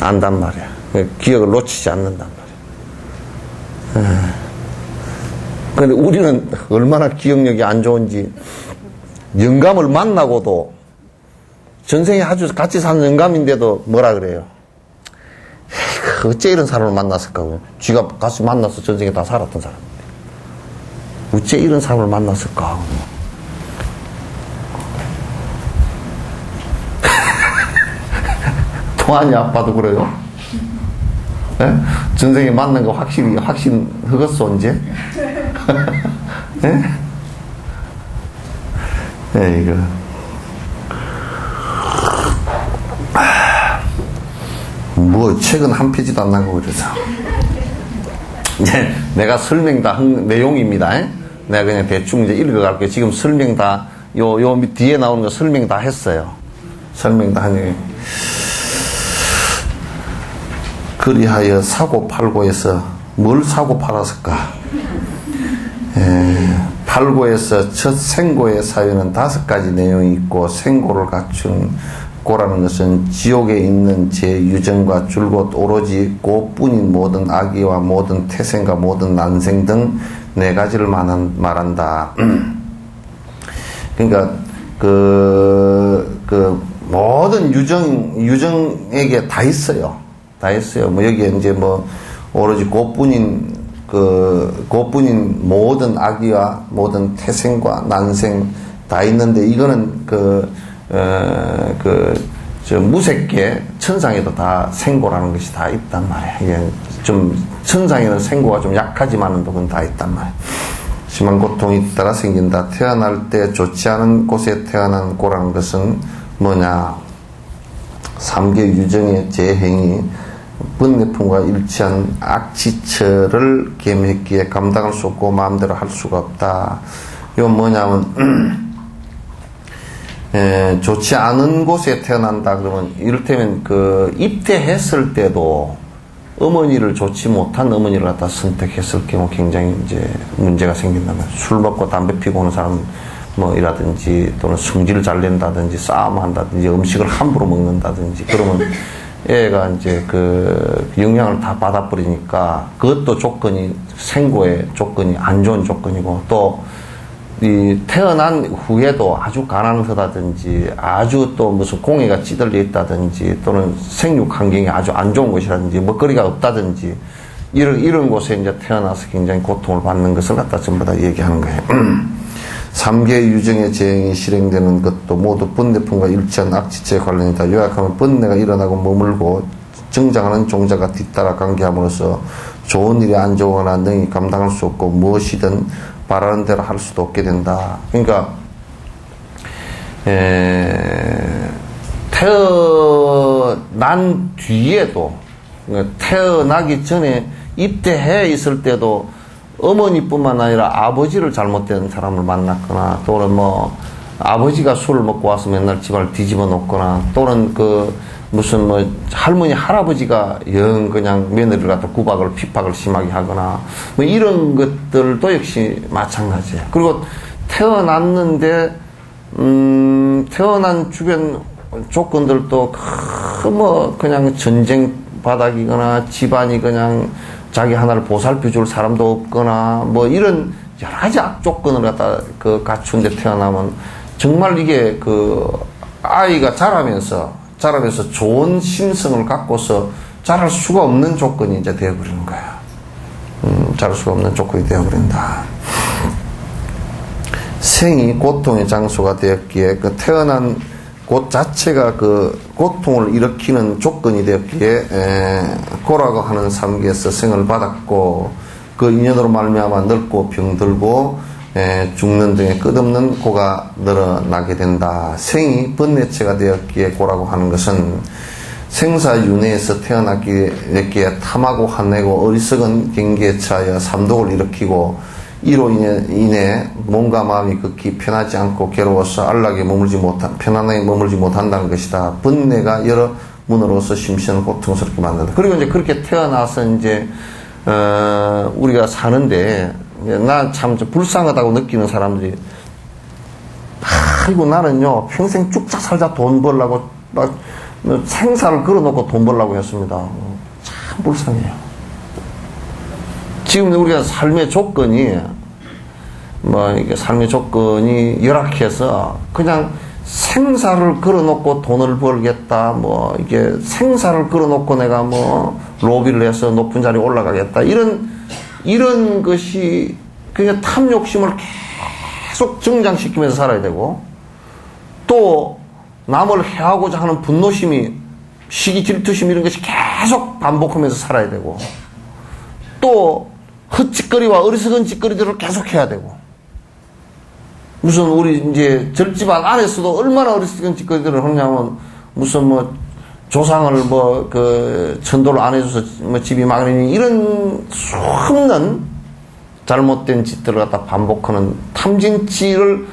안단 말이야. 기억을 놓치지 않는단 말이야. 근데 우리는 얼마나 기억력이 안 좋은지 영감을 만나고도 전생에 아주 같이 사는 영감인데도 뭐라 그래요? 어째 이런 사람을 만났을까? 쥐가 같이 만나서 전생에 다 살았던 사람. 어째 이런 사람을 만났을까? 동안이 아빠도 그래요? 예? 전생에 만난 거 확신하겠어, 언제? 예? 예, 이거. 뭐, 책은 한 페이지도 안 나가고 그래서. 이제 내가 설명 다 한 내용입니다. 내가 그냥 대충 이제 읽어갈게요. 지금 설명 다, 요 뒤에 나오는 거 설명 다 했어요. 설명 다 하니. 그리하여 사고 팔고에서 뭘 사고 팔았을까? 팔고에서 첫 생고의 사유는 5가지 내용이 있고, 생고를 갖춘 고라는 것은 지옥에 있는 제 유정과 줄곧 오로지 고뿐인 모든 악의와 모든 태생과 모든 난생 등 4가지를 말한다. 그러니까 모든 유정에게 다 있어요. 다 있어요. 뭐 여기에 이제 뭐 오로지 고뿐인 모든 악의와 모든 태생과 난생 다 있는데, 이거는 무색계 천상에도 다 생고라는 것이 다 있단 말이야. 이게 좀 천상에는 생고가 좀 약하지만은 그건 다 있단 말이야. 심한 고통이 따라 생긴다. 태어날 때 좋지 않은 곳에 태어난 고라는 것은 뭐냐? 3계 유정의 재행이 번뇌품과 일치한 악지처를 겸했기에 감당할 수 없고 마음대로 할 수가 없다. 이건 뭐냐면 좋지 않은 곳에 태어난다 그러면, 이를테면 입대했을 때도 어머니를 좋지 못한 어머니를 갖다 선택했을 경우 굉장히 이제 문제가 생긴다면, 술 먹고 담배 피고 오는 사람 이라든지, 또는 성질을 잘 낸다든지, 싸움한다든지, 음식을 함부로 먹는다든지, 그러면 애가 이제 영향을 다 받아버리니까, 그것도 조건이, 생고의 조건이 안 좋은 조건이고, 또 태어난 후에도 아주 가난하다든지, 아주 또 무슨 공해가 찌들려 있다든지, 또는 생육 환경이 아주 안 좋은 곳이라든지, 먹거리가 없다든지, 이런 곳에 이제 태어나서 굉장히 고통을 받는 것을 갖다 전부 다 얘기하는 거예요. 3계 유정의 재행이 실행되는 것도 모두 번뇌품과 일치한 악지체에 관련이다. 요약하면 번뇌가 일어나고 머물고 정장하는 종자가 뒤따라 관계함으로써 좋은 일이 안 좋거나 능히 감당할 수 없고 무엇이든 바라는 대로 할 수도 없게 된다. 그러니까 태어난 뒤에도, 태어나기 전에 입대해 있을 때도 어머니뿐만 아니라 아버지를 잘못된 사람을 만났거나, 또는 아버지가 술을 먹고 와서 맨날 집안을 뒤집어 놓거나, 또는 무슨 할머니 할아버지가 영 그냥 며느리를 갖다 구박을 핍박을 심하게 하거나, 이런 것들도 역시 마찬가지예요. 그리고 태어났는데 태어난 주변 조건들도 그냥 전쟁 바닥이거나, 집안이 그냥 자기 하나를 보살펴줄 사람도 없거나, 이런 여러 가지 악조건을 갖다 갖춘 데 태어나면 정말 이게 아이가 자라면서 좋은 심성을 갖고서 자랄 수가 없는 조건이 이제 되어버리는 거야. 자랄 수가 없는 조건이 되어버린다. 생이 고통의 장소가 되었기에 태어난 곳 자체가 고통을 일으키는 조건이 되었기에 고라고 하는 3계에서 생을 받았고, 그 인연으로 말미암아 늙고 병들고 죽는 등의 끝없는 고가 늘어나게 된다. 생이 번뇌체가 되었기에 고라고 하는 것은 생사윤회에서 태어났기에 탐하고 환내고 어리석은 경계에 처하여 삼독을 일으키고, 이로 인해 몸과 마음이 극히 편하지 않고 괴로워서 편안하게 머물지 못한다는 것이다. 번뇌가 여러 문으로서 심신을 고통스럽게 만든다. 그리고 이제 그렇게 태어나서 이제 우리가 사는데, 난 참 불쌍하다고 느끼는 사람들이, 아이고 나는요 평생 쭉쭉 살자 돈 벌려고 막 생사를 걸어놓고 돈 벌려고 했습니다. 참 불쌍해요. 지금 우리가 삶의 조건이 이게 삶의 조건이 열악해서 그냥 생사를 걸어놓고 돈을 벌겠다, 이게 생사를 걸어놓고 내가 로비를 해서 높은 자리에 올라가겠다, 이런 것이 그냥 탐욕심을 계속 정장시키면서 살아야 되고, 또 남을 해하고자 하는 분노심이, 시기 질투심 이런 것이 계속 반복하면서 살아야 되고, 또 헛짓거리와 어리석은 짓거리들을 계속 해야 되고, 무슨 우리 이제 절집안 안에서도 얼마나 어리석은 짓거리들을 하냐면, 무슨 조상을 천도를 안 해줘서 집이 망하니 이런 수없는 잘못된 짓들을 갖다 반복하는 탐진치를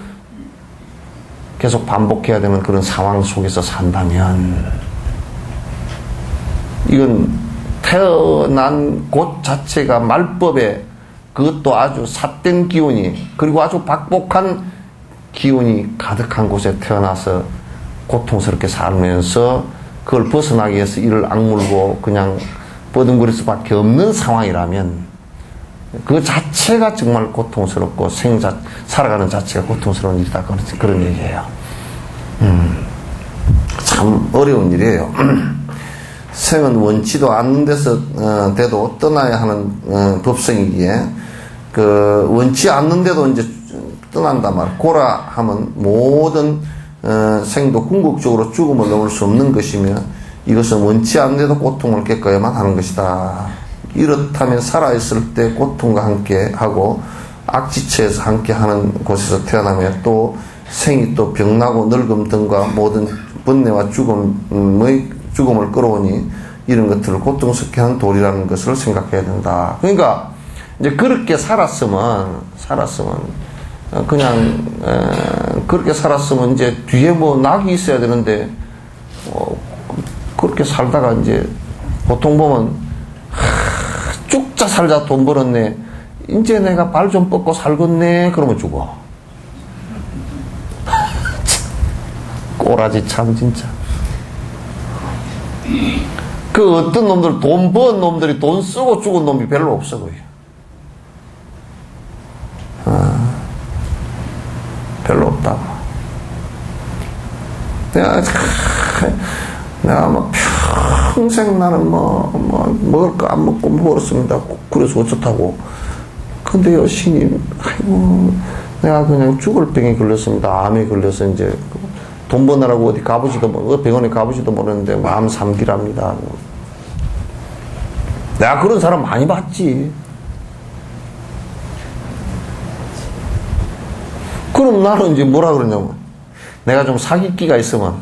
계속 반복해야 되는 그런 상황 속에서 산다면 이건 태어난 곳 자체가 말법에 그것도 아주 삿된 기운이 그리고 아주 박복한 기운이 가득한 곳에 태어나서 고통스럽게 살면서 그걸 벗어나기 위해서 이를 악물고 그냥 뻗은거릴 수밖에 없는 상황이라면 그 자체가 정말 고통스럽고 살아가는 자체가 고통스러운 일이다. 그런 얘기예요. 참 어려운 일이에요. 생은 원치도 않는 데서 돼도 떠나야 하는 법성이기에 원치 않는데도 이제 떠난단 말이에요. 고라 하면 모든 생도 궁극적으로 죽음을 넘을 수 없는 것이며 이것은 원치 않는데도 고통을 겪어야만 하는 것이다. 이렇다면 살아있을 때 고통과 함께 하고 악지처에서 함께 하는 곳에서 태어나면 또 생이 또 병나고 늙음 등과 모든 번뇌와 죽음을 끌어오니 이런 것들을 고통스럽게 하는 도리라는 것을 생각해야 된다. 그러니까 이제 그렇게 살았으면 그냥 그렇게 살았으면 이제 뒤에 낙이 있어야 되는데 그렇게 살다가 이제 보통 보면 쭉자 살자 돈 벌었네 이제 내가 발 좀 뻗고 살겠네 그러면 죽어. 꼬라지 참 진짜. 그 어떤 놈들 돈 번 놈들이 돈 쓰고 죽은 놈이 별로 없어 보여. 별로 없다고. 내가 평생 나는 먹을 거 안 먹고 먹었습니다. 그래서 어쩌다고. 근데요, 신임, 아이고, 내가 그냥 죽을 병에 걸렸습니다. 암에 걸려서 이제 돈 버느라고 어디 가보지도, 병원에 가보지도 모르는데 암 3기랍니다. 내가 그런 사람 많이 봤지. 그럼 나는 이제 뭐라 그러냐면, 내가 좀 사기끼가 있으면,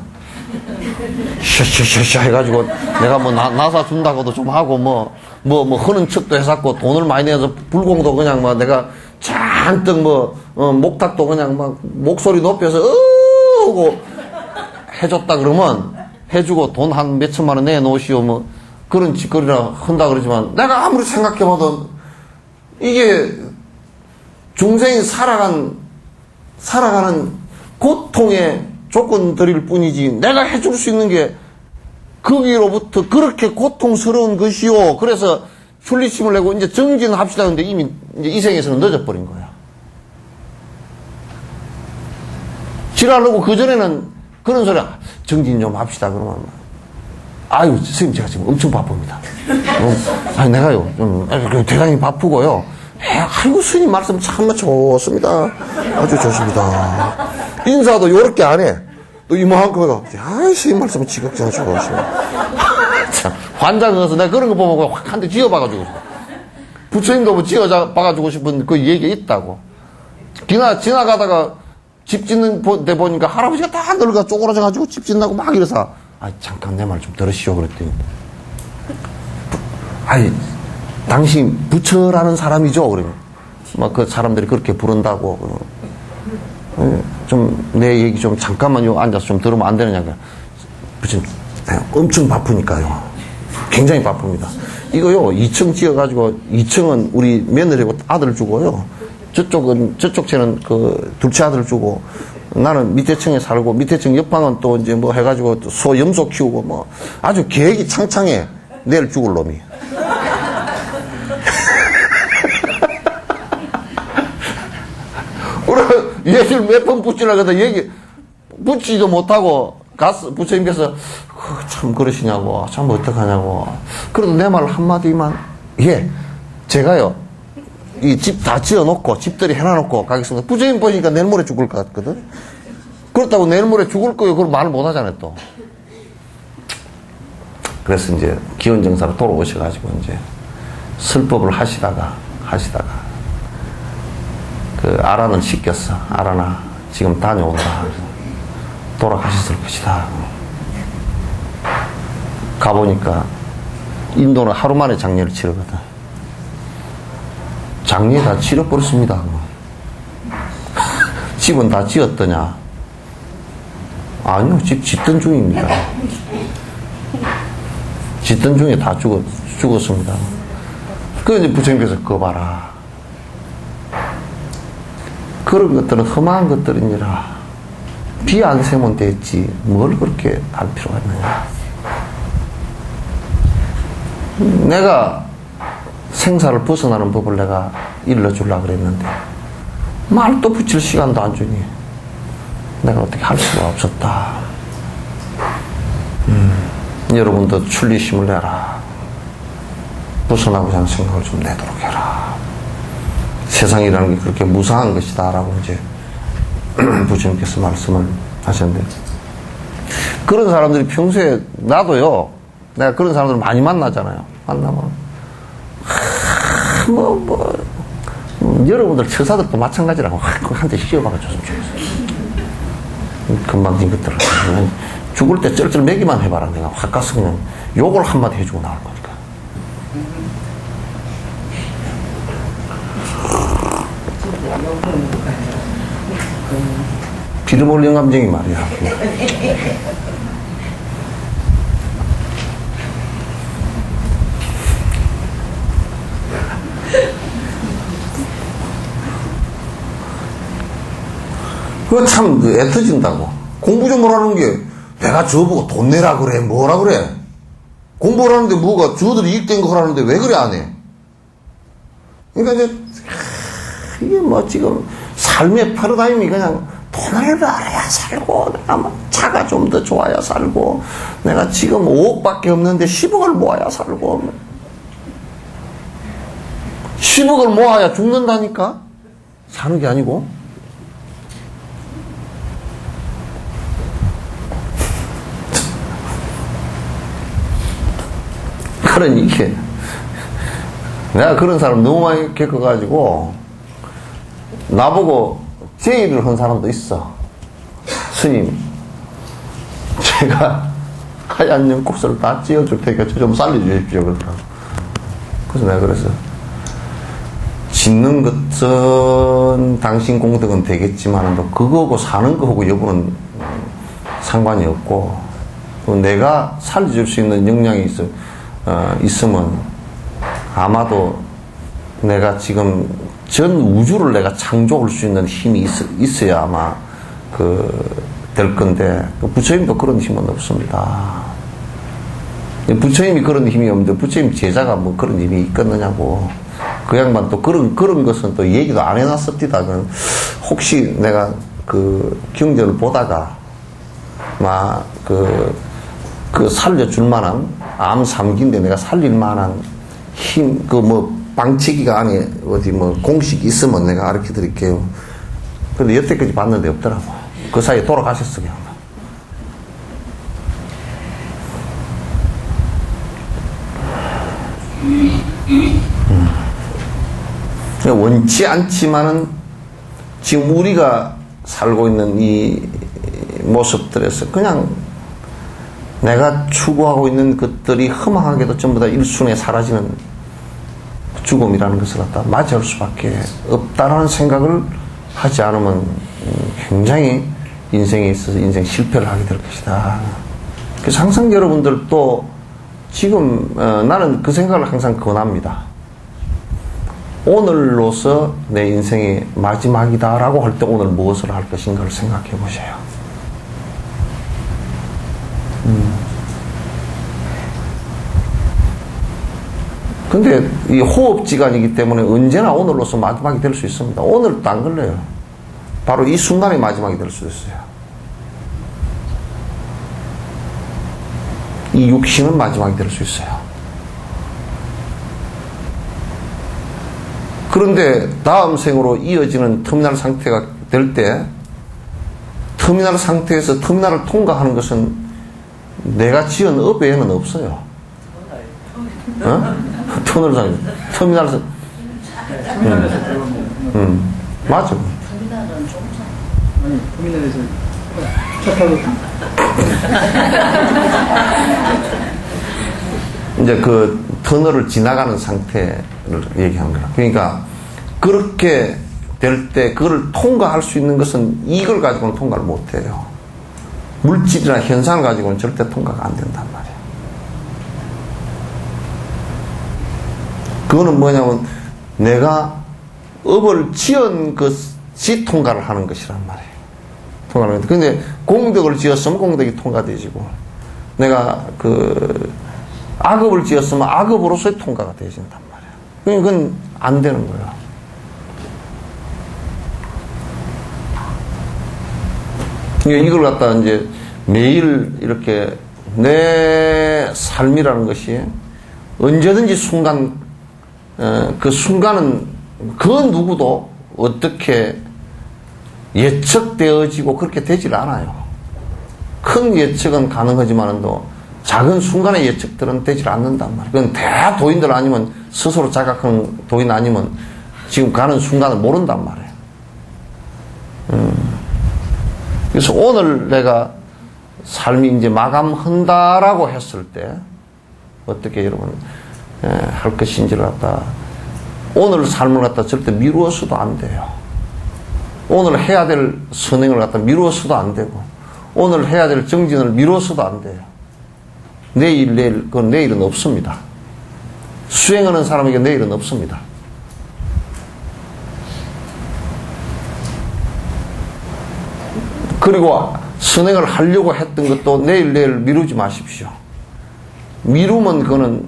샤샤샤샤 해가지고, 내가 나사 준다고도 좀 하고, 흐는 척도 해놨고, 돈을 많이 내서 불공도 그냥 내가 잔뜩 목탁도 그냥 목소리 높여서, 하고 해줬다 그러면, 해주고 돈 한 몇천만 원 내놓으시오, 그런 짓거리라 한다 그러지만, 내가 아무리 생각해봐도, 이게, 중생이 살아가는 고통의 조건들일 뿐이지 내가 해줄 수 있는 게 거기로부터 그렇게 고통스러운 것이요. 그래서 출리심을 내고 이제 정진합시다 하는데 이미 이제 이 생에서는 늦어버린 거야. 지랄하고 그전에는 그런 소리야. 정진 좀 합시다 그러면 아유 선생님 제가 지금 엄청 바쁩니다. 아니 내가요 좀 대단히 바쁘고요. 아이고 스님 말씀 참 좋습니다. 아주 좋습니다. 인사도 요렇게 안 해. 또 이모한테 아이 스님 말씀은 지극히 좋으시네. 참 환장해서 내가 그런 거 보고 확 한 대 쥐어봐가지고 부처님도 쥐어봐가지고 싶은 그 얘기가 있다고. 지나가다가 집 짓는 데 보니까 할아버지가 다 늙어 쪼그라져가지고 집 짓는다고 막 이래서 아 잠깐 내 말 좀 들으시오 그랬더니 아이 당신 부처라는 사람이죠? 그러면 그 사람들이 그렇게 부른다고 좀 내 얘기 좀 잠깐만요 앉아서 좀 들으면 안 되느냐. 부처님 엄청 바쁘니까요. 굉장히 바쁩니다. 이거요 2층 지어가지고 2층은 우리 며느리고 아들 주고요. 저쪽 층은 둘째 아들 주고 나는 밑에 층에 살고 밑에 층 옆방은 또 이제 해가지고 소 염소 키우고 아주 계획이 창창해. 내일 죽을 놈이. 얘기를 몇 번 붙이려고 하다 붙이지도 못하고 부처님께서 참 그러시냐고 참 어떡하냐고. 그래도 내 말 한마디만 제가요 이 집 다 지어놓고 집들이 해놔놓고 가겠습니다. 부처님 보니까 내일 모레 죽을 것 같거든. 그렇다고 내일 모레 죽을 거예요 그걸 말을 못하잖아요 또. 그래서 이제 기원정사로 돌아오셔가지고 이제 설법을 하시다가 아라는 시켰어. 아라나 지금 다녀오라. 돌아가셨을 것이다. 가보니까 인도는 하루 만에 장례를 치르거든. 장례 다 치러버렸습니다. 집은 다 지었더냐? 아니요, 집 짓던 중입니다. 짓던 중에 다 죽었습니다. 그 이제 부처님께서 그거 봐라. 그런 것들은 험한 것들이니라. 비 안 세면 됐지. 뭘 그렇게 할 필요가 있느냐. 내가 생사를 벗어나는 법을 내가 일러주려고 그랬는데, 말도 붙일 시간도 안 주니, 내가 어떻게 할 수가 없었다. 여러분도 출리심을 내라. 벗어나고자 하는 생각을 좀 내도록 해라. 세상이라는 게 그렇게 무상한 것이다. 라고 이제 부처님께서 말씀을 하셨는데, 그런 사람들이 평소에, 나도요, 내가 그런 사람들을 많이 만나잖아요. 만나면, 여러분들 처사들도 마찬가지라고 한 대 씌워박아 줬으면 좋겠어요. 금방 닌 것들을. 죽을 때 쩔쩔 매기만 해봐라. 내가 확 가서 그냥 욕을 한마디 해주고 나올 거니까. 비름 올린 감정이 말이야. 그거 참 애터진다고. 공부 좀 하라는 게 내가 저보고 돈 내라 그래 뭐라 그래. 공부를 하는데 뭐가 저들이 이익된 거 하라는데 왜 그래 안 해. 그러니까 이제 이게 뭐 지금 삶의 패러다임이 그냥 돈을 벌어야 살고, 내가 뭐 차가 좀 더 좋아야 살고, 내가 지금 5억밖에 없는데 10억을 모아야 살고, 10억을 모아야 죽는다니까? 사는 게 아니고. 그러니까 내가 그런 사람 너무 많이 겪어가지고 나보고 제의를 한 사람도 있어. 스님, 제가 하얀 연꽃을 다 찧어줄 테니까 저 좀 살려주십시오. 그러더라고. 그래서 내가 그래서 짓는 것은 당신 공덕은 되겠지만 뭐 그거하고 사는 거하고 여부는 상관이 없고, 내가 살려줄 수 있는 역량이 있으면 아마도 내가 지금 전 우주를 내가 창조할 수 있는 힘이 있어야 아마 될 건데, 부처님도 그런 힘은 없습니다. 부처님이 그런 힘이 없는데 부처님 제자가 뭐 그런 힘이 있겠느냐고. 그 양반 또 그런 것은 또 얘기도 안 해놨었디다. 혹시 내가 경전을 보다가 살려줄 만한, 암 3기인데 내가 살릴 만한 힘, 방치기가 안에 어디 공식이 있으면 내가 가르쳐 드릴게요. 근데 여태까지 봤는데 없더라고. 그 사이에 돌아가셨어, 그냥. 원치 않지만은 지금 우리가 살고 있는 이 모습들에서 그냥 내가 추구하고 있는 것들이 허망하게도 전부 다 일순에 사라지는 죽음이라는 것을 갖다 맞이할 수밖에 없다라는 생각을 하지 않으면 굉장히 인생에 있어서 인생 실패를 하게 될 것이다. 그래서 항상 여러분들도 지금 나는 그 생각을 항상 권합니다. 오늘로서 내 인생의 마지막이다라고 할 때 오늘 무엇을 할 것인가를 생각해 보세요. 근데 이 호흡지간이기 때문에 언제나 오늘로서 마지막이 될 수 있습니다. 오늘도 안 걸려요. 바로 이 순간이 마지막이 될 수 있어요. 이 육신은 마지막이 될 수 있어요. 그런데 다음 생으로 이어지는 터미널 상태가 될 때, 터미널 상태에서 터미널을 통과하는 것은 내가 지은 업 외에는 없어요. 어? 터미널에서 맞아. 아니, 터미널에서 차 타고 이제 그 터널을 지나가는 상태를 얘기하는 거야. 그러니까 그렇게 될 때 그걸 통과할 수 있는 것은 이걸 가지고는 통과를 못 해요. 물질이나 현상을 가지고는 절대 통과가 안 된단 말이에요. 그거는 뭐냐면 내가 업을 지은 것이 통과를 하는 것이란 말이에요. 통과를 하는. 근데 공덕을 지었으면 공덕이 통과되지고, 내가 악업을 지었으면 악업으로서의 통과가 되어진단 말이에요. 그러니까 그건 안 되는 거예요. 그러니까 이걸 갖다가 이제 매일 이렇게 내 삶이라는 것이 언제든지 그 순간은 그 누구도 어떻게 예측되어지고 그렇게 되질 않아요. 큰 예측은 가능하지만도 작은 순간의 예측들은 되질 않는단 말이에요. 그건 대도인들 아니면, 스스로 자각하는 도인 아니면 지금 가는 순간을 모른단 말이에요. 그래서 오늘 내가 삶이 이제 마감한다라고 했을 때 어떻게 여러분 할 것인지를 갖다, 오늘 삶을 갖다 절대 미루어서도 안 돼요. 오늘 해야 될 선행을 갖다 미루어서도 안 되고, 오늘 해야 될 정진을 미루어서도 안 돼요. 내일, 그건 내일은 없습니다. 수행하는 사람에게 내일은 없습니다. 그리고 선행을 하려고 했던 것도 내일 미루지 마십시오. 미루면 그거는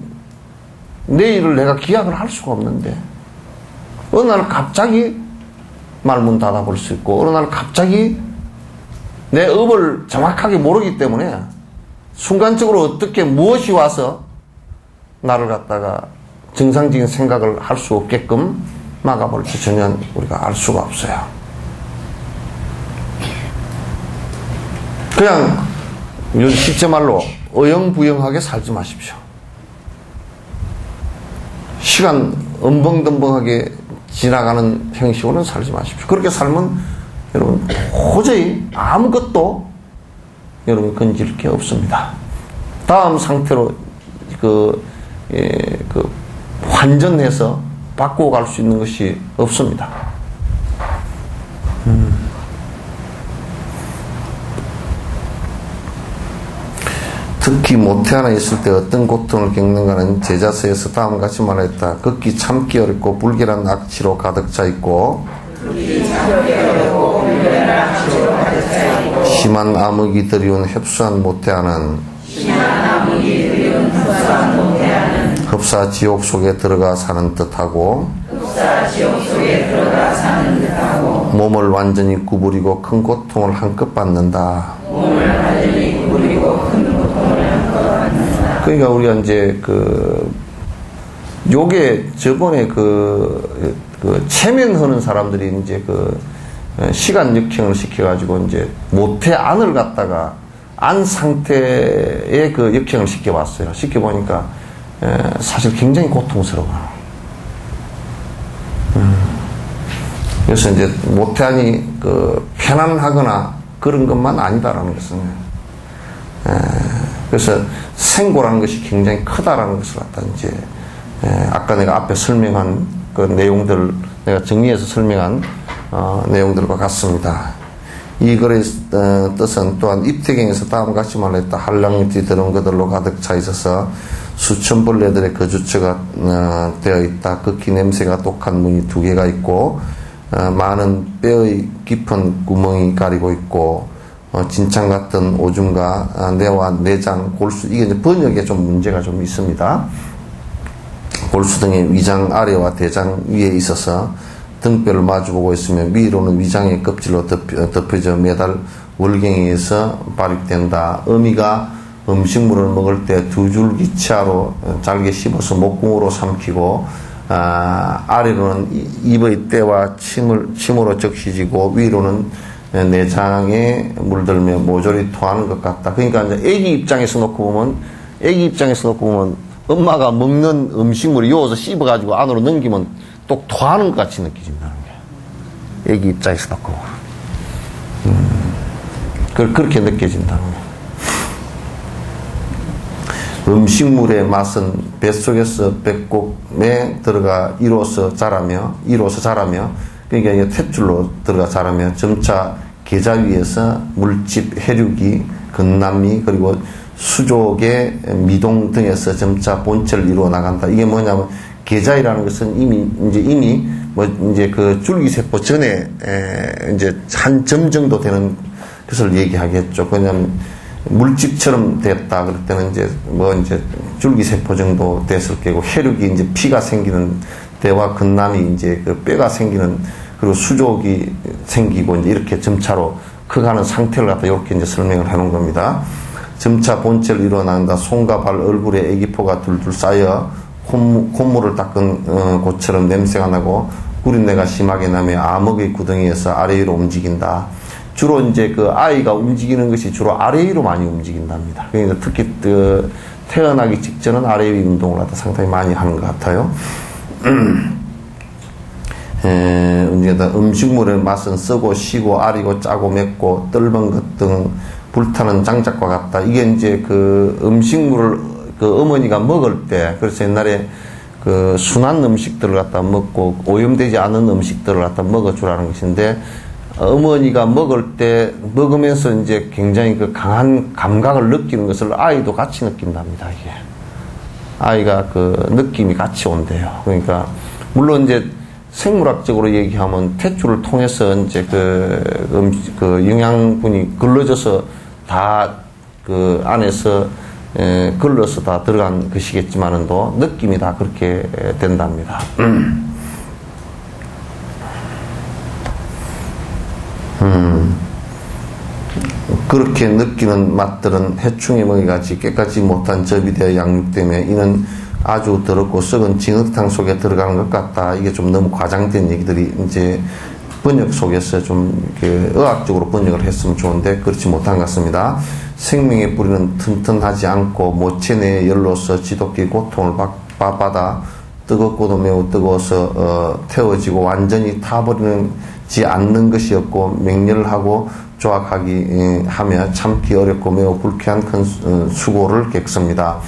내일을 내가 기약을 할 수가 없는데, 어느 날 갑자기 말문 닫아볼 수 있고, 어느 날 갑자기 내 업을 정확하게 모르기 때문에 순간적으로 어떻게 무엇이 와서 나를 갖다가 정상적인 생각을 할 수 없게끔 막아볼지 전혀 우리가 알 수가 없어요. 그냥 요즘 실제 말로 어영부영하게 살지 마십시오. 시간 엄벙덤벙하게 지나가는 형식으로는 살지 마십시오. 그렇게 살면 여러분 도저히 아무것도 여러분 건질 게 없습니다. 다음 상태로 환전해서 바꾸어 갈 수 있는 것이 없습니다. 특히 모태 하나 있을 때 어떤 고통을 겪는가는 제자서에서 다음과 같이 말했다. 극히 참기 어렵고 불길한 악취로 가득 차 있고, 심한 암흑이 드리운 흡수한 모태 하나는 흡사 지옥 속에 들어가 사는 듯하고, 몸을 완전히 구부리고 큰 고통을 한껏 받는다. 그러니까 우리가 이제 요게 저번에 체면하는 사람들이 이제 시간 역행을 시켜가지고 이제 모태 안을 갖다가 안 상태에 역행을 시켜봤어요. 시켜보니까 사실 굉장히 고통스러워요. 그래서 이제 모태 안이 편안하거나 그런 것만 아니다라는 것은, 그래서 생고라는 것이 굉장히 크다라는 것을 갖다 이제 아까 내가 앞에 설명한 그 내용들을 내가 정리해서 설명한 내용들과 같습니다. 이 글의 뜻은 또한 입태경에서 다음과 같이 말했다. 한량밑이 들은 그들로 가득 차 있어서 수천 벌레들의 거주처가 되어 있다. 극히 냄새가 독한 문이 2개가 있고, 많은 뼈의 깊은 구멍이 가리고 있고, 진창 같은 오줌과 뇌와 내장, 골수, 이게 이제 번역에 좀 문제가 좀 있습니다. 골수 등의 위장 아래와 대장 위에 있어서 등뼈를 마주보고 있으며, 위로는 위장의 껍질로 덮여져 매달 월경에서 발육된다. 어미가 음식물을 먹을 때 2줄기 치아로 잘게 씹어서 목궁으로 삼키고, 아래로는 입의 때와 침으로 적시지고, 위로는 내장에 물들며 모조리 토하는 것 같다. 그러니까 이제 애기 입장에서 놓고 보면 엄마가 먹는 음식물을 요어서 씹어가지고 안으로 넘기면 또 토하는 것 같이 느껴진다는 거야. 애기 입장에서 놓고 보면. 그렇게 느껴진다는 거야. 음식물의 맛은 뱃속에서 배꼽에 들어가 이로써 자라며 그러니까 이게 탯줄로 들어가 자라며 점차 계자 위에서 물집, 해류기, 근남미 그리고 수족의 미동 등에서 점차 본체를 이루어 나간다. 이게 뭐냐면 계자이라는 것은 이미 그 줄기세포 전에 이제 한 점 정도 되는 것을 얘기하겠죠. 그냥 물집처럼 됐다. 그럴 때는 이제 줄기세포 정도 됐을 거고, 해륙이 이제 피가 생기는 때와 근남이 이제 그 뼈가 생기는, 그리고 수족이 생기고 이제 이렇게 점차로 커가는 상태를 갖다 이렇게 이제 설명을 해 놓은 겁니다. 점차 본체를 이루어난다. 손과 발, 얼굴에 애기포가 둘둘 쌓여 콧물을 닦은 곳처럼 냄새가 나고 구린내가 심하게 나며 암흑의 구덩이에서 아래 위로 움직인다. 주로 이제 그 아이가 움직이는 것이 주로 아래 위로 많이 움직인답니다. 그러니까 특히 태어나기 직전은 아래 위 운동을 갖다 상당히 많이 하는 것 같아요. 음식물의 맛은 쓰고 시고 아리고 짜고 맵고 떫은 것 등 불타는 장작과 같다. 이게 이제 그 음식물을 그 어머니가 먹을 때, 그래서 옛날에 그 순한 음식들을 갖다 먹고 오염되지 않은 음식들을 갖다 먹어주라는 것인데, 어머니가 먹을 때 먹으면서 이제 굉장히 그 강한 감각을 느끼는 것을 아이도 같이 느낀답니다. 이게 아이가 그 느낌이 같이 온대요. 그러니까 물론 이제 생물학적으로 얘기하면 탯줄을 통해서 이제 그 영양분이 걸러져서 다 그 안에서 걸러서 다 들어간 것이겠지만은도 느낌이 다 그렇게 된답니다. 그렇게 느끼는 맛들은 해충의 먹이같이 깨끗이 못한 접이 되어 양육되며 이는 아주 더럽고 썩은 진흙탕 속에 들어가는 것 같다. 이게 좀 너무 과장된 얘기들이 이제 번역 속에서 좀 이렇게 의학적으로 번역을 했으면 좋은데 그렇지 못한 것 같습니다. 생명의 뿌리는 튼튼하지 않고 모체 내에 열로서 지독히 고통을 받아 뜨겁고도 매우 뜨거워서 태워지고 완전히 타버리지 않는 것이었고 맹렬하고 조악하기 하며 참기 어렵고 매우 불쾌한 큰 수고를 겪습니다.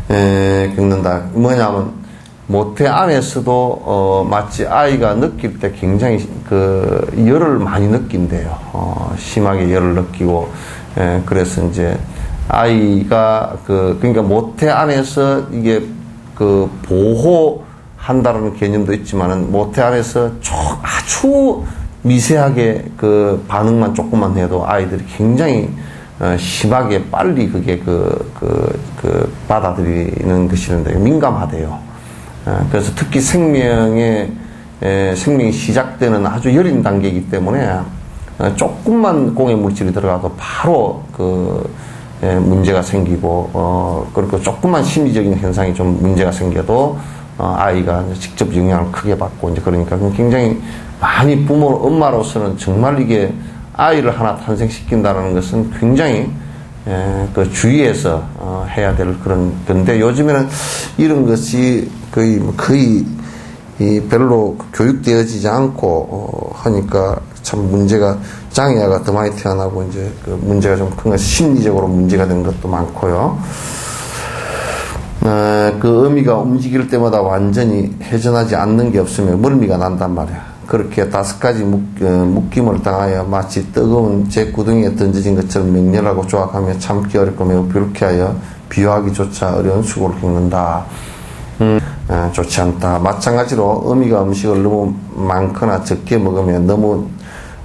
겪는다. 뭐냐면 모태 안에서도 마치 아이가 느낄 때 굉장히 그 열을 많이 느낀대요. 심하게 열을 느끼고 그래서 이제 아이가 그러니까 모태 안에서 이게 그 보호한다는 개념도 있지만은 모태 안에서 아주 미세하게 그 반응만 조금만 해도 아이들이 굉장히 심하게 빨리 그게 받아들이는 것이는데 민감하대요. 그래서 특히 생명이 시작되는 아주 여린 단계이기 때문에 조금만 공해 물질이 들어가도 바로 문제가 생기고 그리고 조금만 심리적인 현상이 좀 문제가 생겨도 아이가 직접 영향을 크게 받고 이제 그러니까 굉장히 많이 엄마로서는 정말 이게 아이를 하나 탄생시킨다는 것은 굉장히 주위에서 해야 될 그런 건데 요즘에는 이런 것이 거의 별로 교육되어지지 않고 하니까 참 문제가 장애아가 더 많이 태어나고 이제 그 문제가 좀 큰 것, 심리적으로 문제가 되는 것도 많고요. 그 어미가 움직일 때마다 완전히 회전하지 않는 게 없으면 멀미가 난단 말이야. 그렇게 5가지 묶임을 당하여 마치 뜨거운 재 구덩이에 던져진 것처럼 맹렬하고 조악하며 참기 어렵고 매우 불쾌하여 비유하기조차 어려운 수고를 겪는다. 좋지 않다. 마찬가지로 어미가 음식을 너무 많거나 적게 먹으면 너무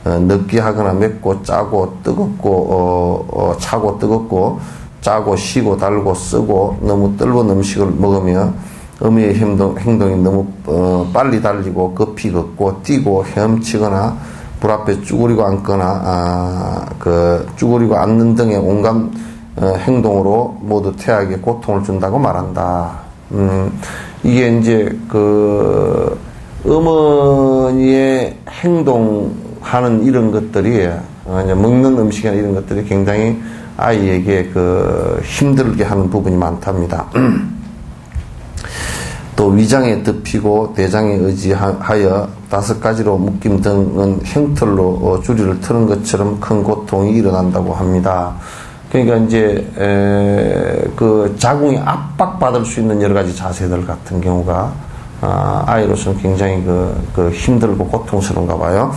느끼하거나 맵고 짜고 뜨겁고 차고 뜨겁고 짜고 시고 달고 쓰고 너무 떫은 음식을 먹으며 어미의 행동이 너무 빨리 달리고 급히 걷고 뛰고 헤엄치거나 불 앞에 쭈그리고 앉거나 쭈그리고 앉는 등의 온갖 행동으로 모두 태아에게 고통을 준다고 말한다. 이게 이제 어머니의 행동하는 이런 것들이 먹는 음식이나 이런 것들이 굉장히 아이에게 힘들게 하는 부분이 많답니다. 또 위장에 덮이고 대장에 의지하여 5가지로 묶임 등은 형틀로 주리를 트는 것처럼 큰 고통이 일어난다고 합니다. 그러니까 이제 그 자궁이 압박받을 수 있는 여러 가지 자세들 같은 경우가 아이로서는 굉장히 그 힘들고 고통스러운가 봐요.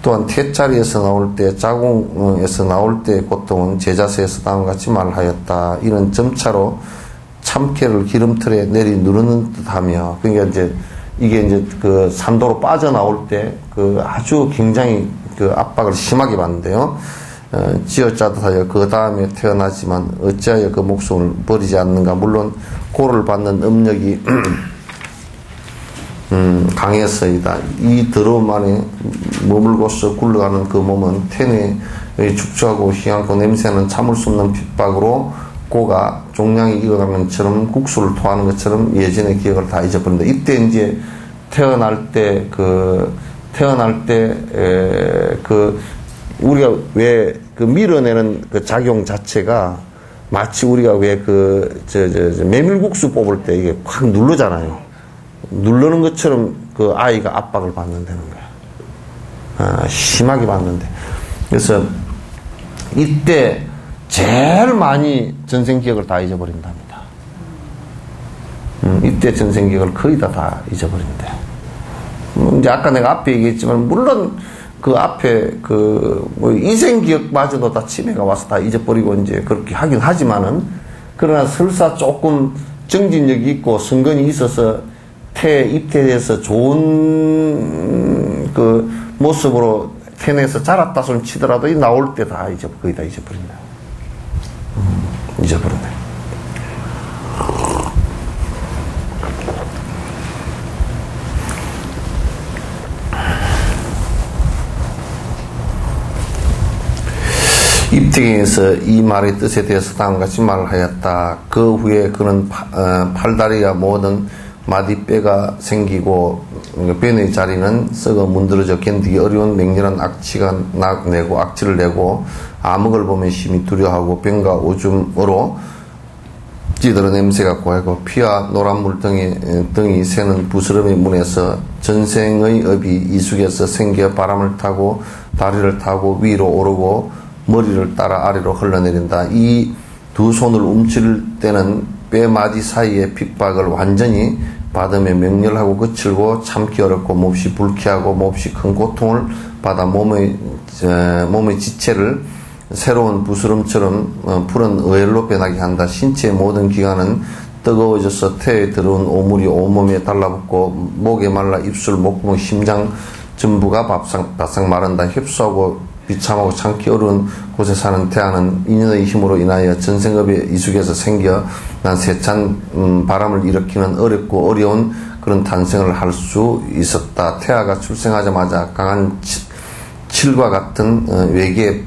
또한 태자리에서 나올 때, 자궁에서 나올 때의 고통은 제자세에서 다음과 같이 말하였다. 이는 점차로 참깨를 기름틀에 내리 누르는 듯하며, 그러니까 이제 이게 이제 그 산도로 빠져나올 때 그 아주 굉장히 그 압박을 심하게 받는데요. 쥐어짜듯하여 그 다음에 태어나지만 어찌하여 그 목숨을 버리지 않는가. 물론 고를 받는 음력이 강해서이다. 이 더러움 안에 머물고서 굴러가는 그 몸은 태뇌의 축축하고 희한고 냄새는 참을 수 없는 핍박으로 고가 종량이 익어가는 것처럼 국수를 토하는 것처럼 예전의 기억을 다 잊어버린다. 이때 이제 태어날 때 우리가 왜 그 밀어내는 그 작용 자체가 마치 우리가 왜 메밀국수 뽑을 때 이게 확 누르잖아요. 누르는 것처럼 그 아이가 압박을 받는다는 거야. 심하게 받는데. 그래서 이때 제일 많이 전생 기억을 다 잊어버린답니다. 이때 전생 기억을 거의 다 잊어버린대. 이제 아까 내가 앞에 얘기했지만, 물론 그 앞에 뭐 이생 기억마저도 다 치매가 와서 다 잊어버리고 이제 그렇게 하긴 하지만은, 그러나 설사 조금 정진력이 있고 성건이 있어서 입태해서 좋은 그 모습으로 태내에서 자랐다 손 치더라도 이 나올 때 다 거의 다 잊어버린다. 잊어버린다. 입태경에서 이 말의 뜻에 대해서 다음과 같이 말을 하였다. 그 후에 그는 팔다리와 모든 마디뼈가 생기고 뼈의 자리는 썩어 문드러져 견디기 어려운 맹렬한 악취가 내고 악취를 내고 암흑을 보면 심히 두려워하고 병과 오줌으로 찌들어 냄새가 고하고 피와 노란물 등이 새는 부스럼의 문에서 전생의 업이 이숙에서 생겨 바람을 타고 다리를 타고 위로 오르고 머리를 따라 아래로 흘러내린다. 이 두 손을 움칠 때는 뼈마디 사이의 핍박을 완전히 받으며 명렬하고 거칠고 참기 어렵고 몹시 불쾌하고 몹시 큰 고통을 받아 몸의 지체를 새로운 부스럼처럼 푸른 의열로 변하게 한다. 신체의 모든 기관은 뜨거워져서 태에 들어온 오물이 온몸에 달라붙고 목에 말라 입술, 목구멍, 심장 전부가 바싹 마른다. 흡수하고 비참하고 참기 어려운 곳에 사는 태아는 인연의 힘으로 인하여 전생업의 이숙에서 생겨 난 세찬 바람을 일으키는 어렵고 어려운 그런 탄생을 할 수 있었다. 태아가 출생하자마자 강한 칠과 같은 외계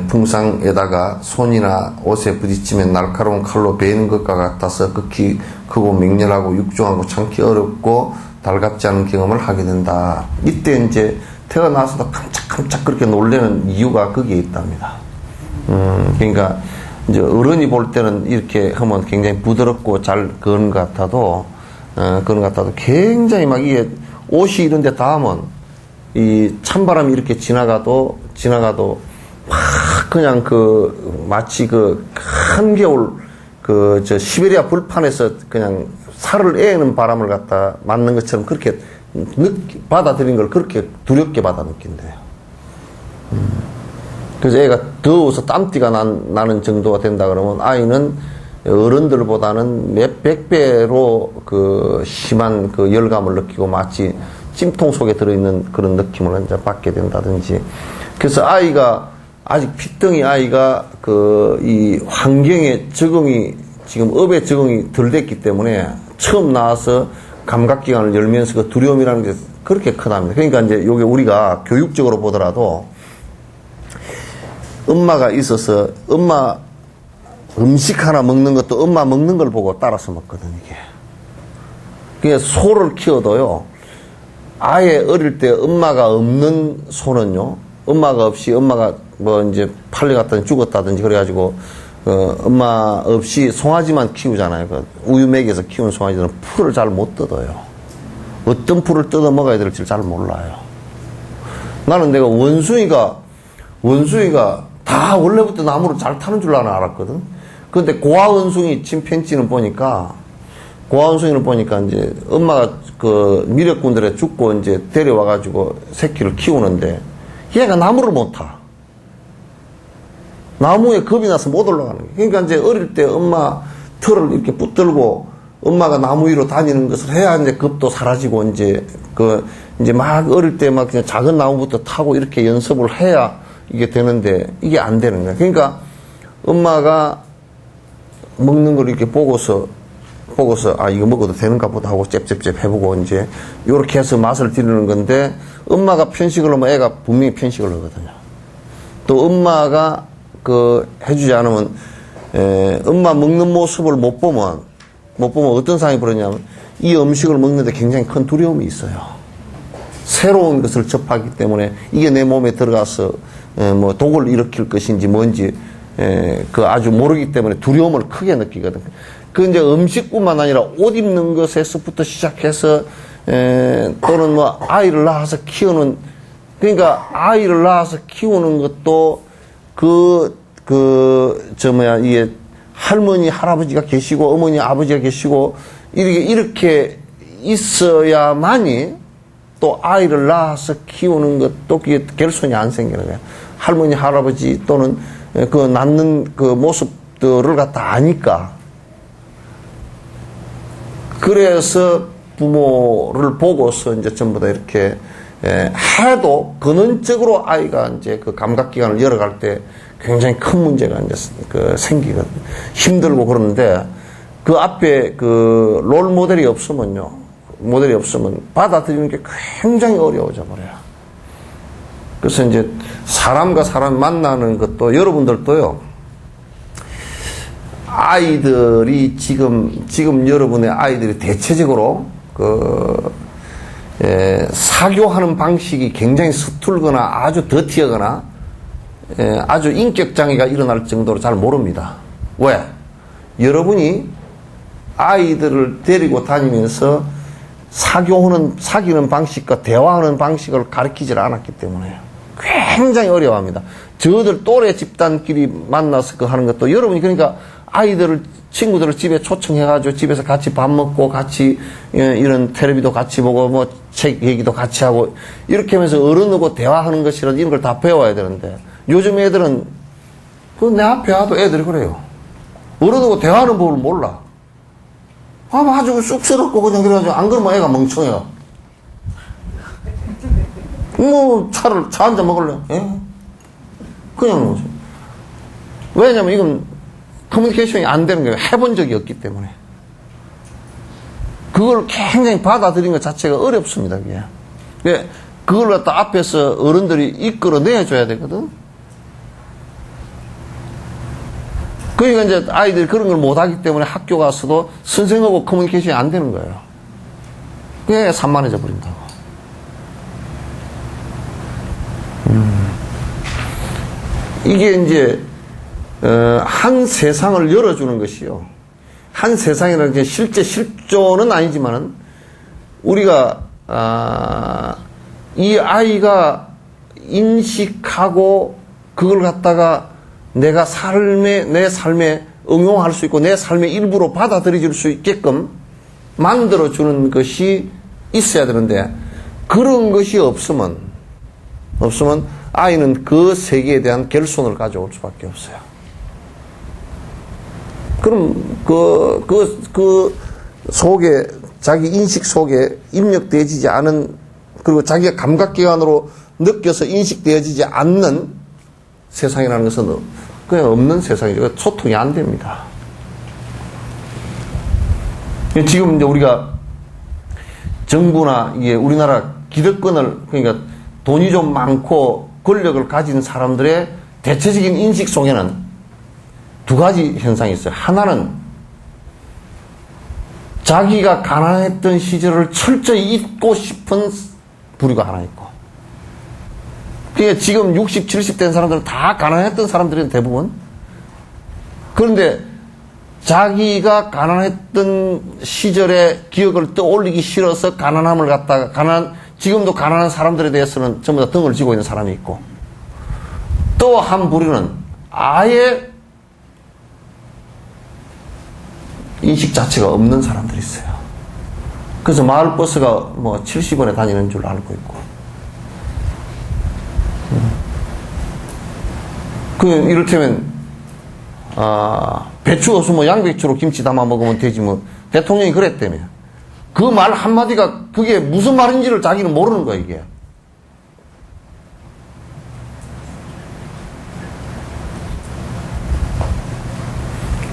풍상에다가 손이나 옷에 부딪히면 날카로운 칼로 베이는 것과 같아서 극히 크고 맹렬하고 육중하고 참기 어렵고 달갑지 않은 경험을 하게 된다. 이때 이제 태어나서도 깜짝깜짝 그렇게 놀라는 이유가 거기에 있답니다. 그러니까 이제 어른이 볼 때는 이렇게 하면 굉장히 부드럽고 잘 그런 것 같아도 굉장히 막 이게 옷이 이런데 닿으면 이 찬바람이 이렇게 지나가도 막 그냥 마치 한겨울 시베리아 불판에서 그냥 살을 애는 바람을 갖다 맞는 것처럼 그렇게 받아들인 걸 그렇게 두렵게 받아 느낀대요. 그래서 애가 더워서 땀띠가 나는 정도가 된다 그러면 아이는 어른들보다는 몇백 배로 심한 열감을 느끼고 마치 찜통 속에 들어있는 그런 느낌을 이제 받게 된다든지. 그래서 아이가 아직 핏덩이 아이가 이 환경에 지금 업에 적응이 덜 됐기 때문에 처음 나와서 감각기관을 열면서 그 두려움이라는 게 그렇게 크답니다. 그러니까 이제 요게 우리가 교육적으로 보더라도 엄마가 있어서 엄마 음식 하나 먹는 것도 엄마 먹는 걸 보고 따라서 먹거든, 이게. 그게 소를 키워도요, 아예 어릴 때 엄마가 없는 소는요, 엄마가 없이 엄마가 뭐 이제 팔려갔다든지 죽었다든지 그래가지고 엄마 없이 송아지만 키우잖아요. 우유 먹여서 키운 송아지들은 풀을 잘 못 뜯어요. 어떤 풀을 뜯어 먹어야 될지 잘 몰라요. 나는 내가 원숭이가 다 원래부터 나무를 잘 타는 줄 나는 알았거든. 근데 고아원숭이 침팬지는 보니까, 이제 엄마가 그 미력군들에 죽고 이제 데려와가지고 새끼를 키우는데 얘가 나무를 못 타. 나무에 겁이 나서 못 올라가는 거예요. 그러니까 이제 어릴 때 엄마 털을 이렇게 붙들고 엄마가 나무 위로 다니는 것을 해야 이제 겁도 사라지고 이제 막 어릴 때 막 그냥 작은 나무부터 타고 이렇게 연습을 해야 이게 되는데 이게 안 되는 거예요. 그러니까 엄마가 먹는 걸 이렇게 보고서 아 이거 먹어도 되는가 보다 하고 잽잽잽 해보고 이제 요렇게 해서 맛을 들이는 건데 엄마가 편식을 하면 애가 분명히 편식을 하거든요. 또 엄마가 해주지 않으면 엄마 먹는 모습을 못 보면 어떤 상황이 벌어지냐면 이 음식을 먹는데 굉장히 큰 두려움이 있어요. 새로운 것을 접하기 때문에 이게 내 몸에 들어가서 뭐 독을 일으킬 것인지 뭔지 아주 모르기 때문에 두려움을 크게 느끼거든. 그 이제 음식뿐만 아니라 옷 입는 것에서부터 시작해서 또는 뭐 아이를 낳아서 키우는, 그러니까 아이를 낳아서 키우는 것도 이게 할머니 할아버지가 계시고 어머니 아버지가 계시고 이렇게 있어야만이 또 아이를 낳아서 키우는 것도 그게 결손이 안 생기는 거예요. 할머니 할아버지 또는 그 낳는 그 모습들을 갖다 아니까. 그래서 부모를 보고서 이제 전부 다 이렇게 해도 근원적으로 아이가 이제 그 감각기관을 열어갈 때 굉장히 큰 문제가 이제 생기거든요. 힘들고 그러는데 그 앞에 롤 모델이 없으면 받아들이는 게 굉장히 어려워져 버려요. 그래서 이제 사람과 사람 만나는 것도 여러분들도요. 아이들이 지금 여러분의 아이들이 대체적으로 사교하는 방식이 굉장히 서툴거나 아주 더티하거나 아주 인격장애가 일어날 정도로 잘 모릅니다. 왜? 여러분이 아이들을 데리고 다니면서 사귀는 방식과 대화하는 방식을 가르치질 않았기 때문에요. 굉장히 어려워합니다. 저들 또래 집단끼리 만나서 하는 것도 여러분이 그러니까 친구들을 집에 초청해가지고 집에서 같이 밥 먹고 같이 이런 텔레비도 같이 보고 뭐 책 얘기도 같이 하고 이렇게 하면서 어른하고 대화하는 것이라 이런 걸 다 배워야 되는데 요즘 애들은 내 앞에 와도 애들이 그래요. 어른하고 대화하는 법을 몰라. 아주 쑥스럽고 그냥 그래가지고 안 그러면 애가 멍청해요. 뭐 차 한 잔 먹을래? 예? 그냥 뭐지. 왜냐면 이건 커뮤니케이션이 안 되는 거예요. 해본 적이 없기 때문에. 그걸 굉장히 받아들이는 것 자체가 어렵습니다. 그게. 그걸 갖다 앞에서 어른들이 이끌어내줘야 되거든. 그러니까 이제 아이들이 그런 걸 못하기 때문에 학교 가서도 선생하고 커뮤니케이션이 안 되는 거예요. 그게 산만해져 버린다고. 이게 이제 한 세상을 열어주는 것이요. 한 세상이라는 게 실제 실존은 아니지만은 우리가 이 아이가 인식하고 그걸 갖다가 내 삶에 응용할 수 있고 내 삶의 일부로 받아들여질 수 있게끔 만들어주는 것이 있어야 되는데 그런 것이 없으면 아이는 그 세계에 대한 결손을 가져올 수밖에 없어요. 그럼 그 속에 자기 인식 속에 입력되어지지 않은 그리고 자기가 감각기관으로 느껴서 인식되어지지 않는 세상이라는 것은 그냥 없는 세상이죠. 소통이 안 됩니다. 지금 이제 우리가 정부나 이게 우리나라 기득권을 그러니까 돈이 좀 많고 권력을 가진 사람들의 대체적인 인식 속에는 두 가지 현상이 있어요. 하나는 자기가 가난했던 시절을 철저히 잊고 싶은 부류가 하나 있고 그러니까 지금 60, 70 된 사람들은 다 가난했던 사람들은 대부분 그런데 자기가 가난했던 시절의 기억을 떠올리기 싫어서 가난함을 갖다가 지금도 가난한 사람들에 대해서는 전부 다 등을 쥐고 있는 사람이 있고 또 한 부류는 아예 인식 자체가 없는 사람들이 있어요. 그래서 마을버스가 뭐 70원에 다니는 줄 알고 있고. 이를테면, 배추 없으면 양배추로 김치 담아 먹으면 되지 뭐. 대통령이 그랬다며. 그 말 한마디가 그게 무슨 말인지를 자기는 모르는 거야, 이게.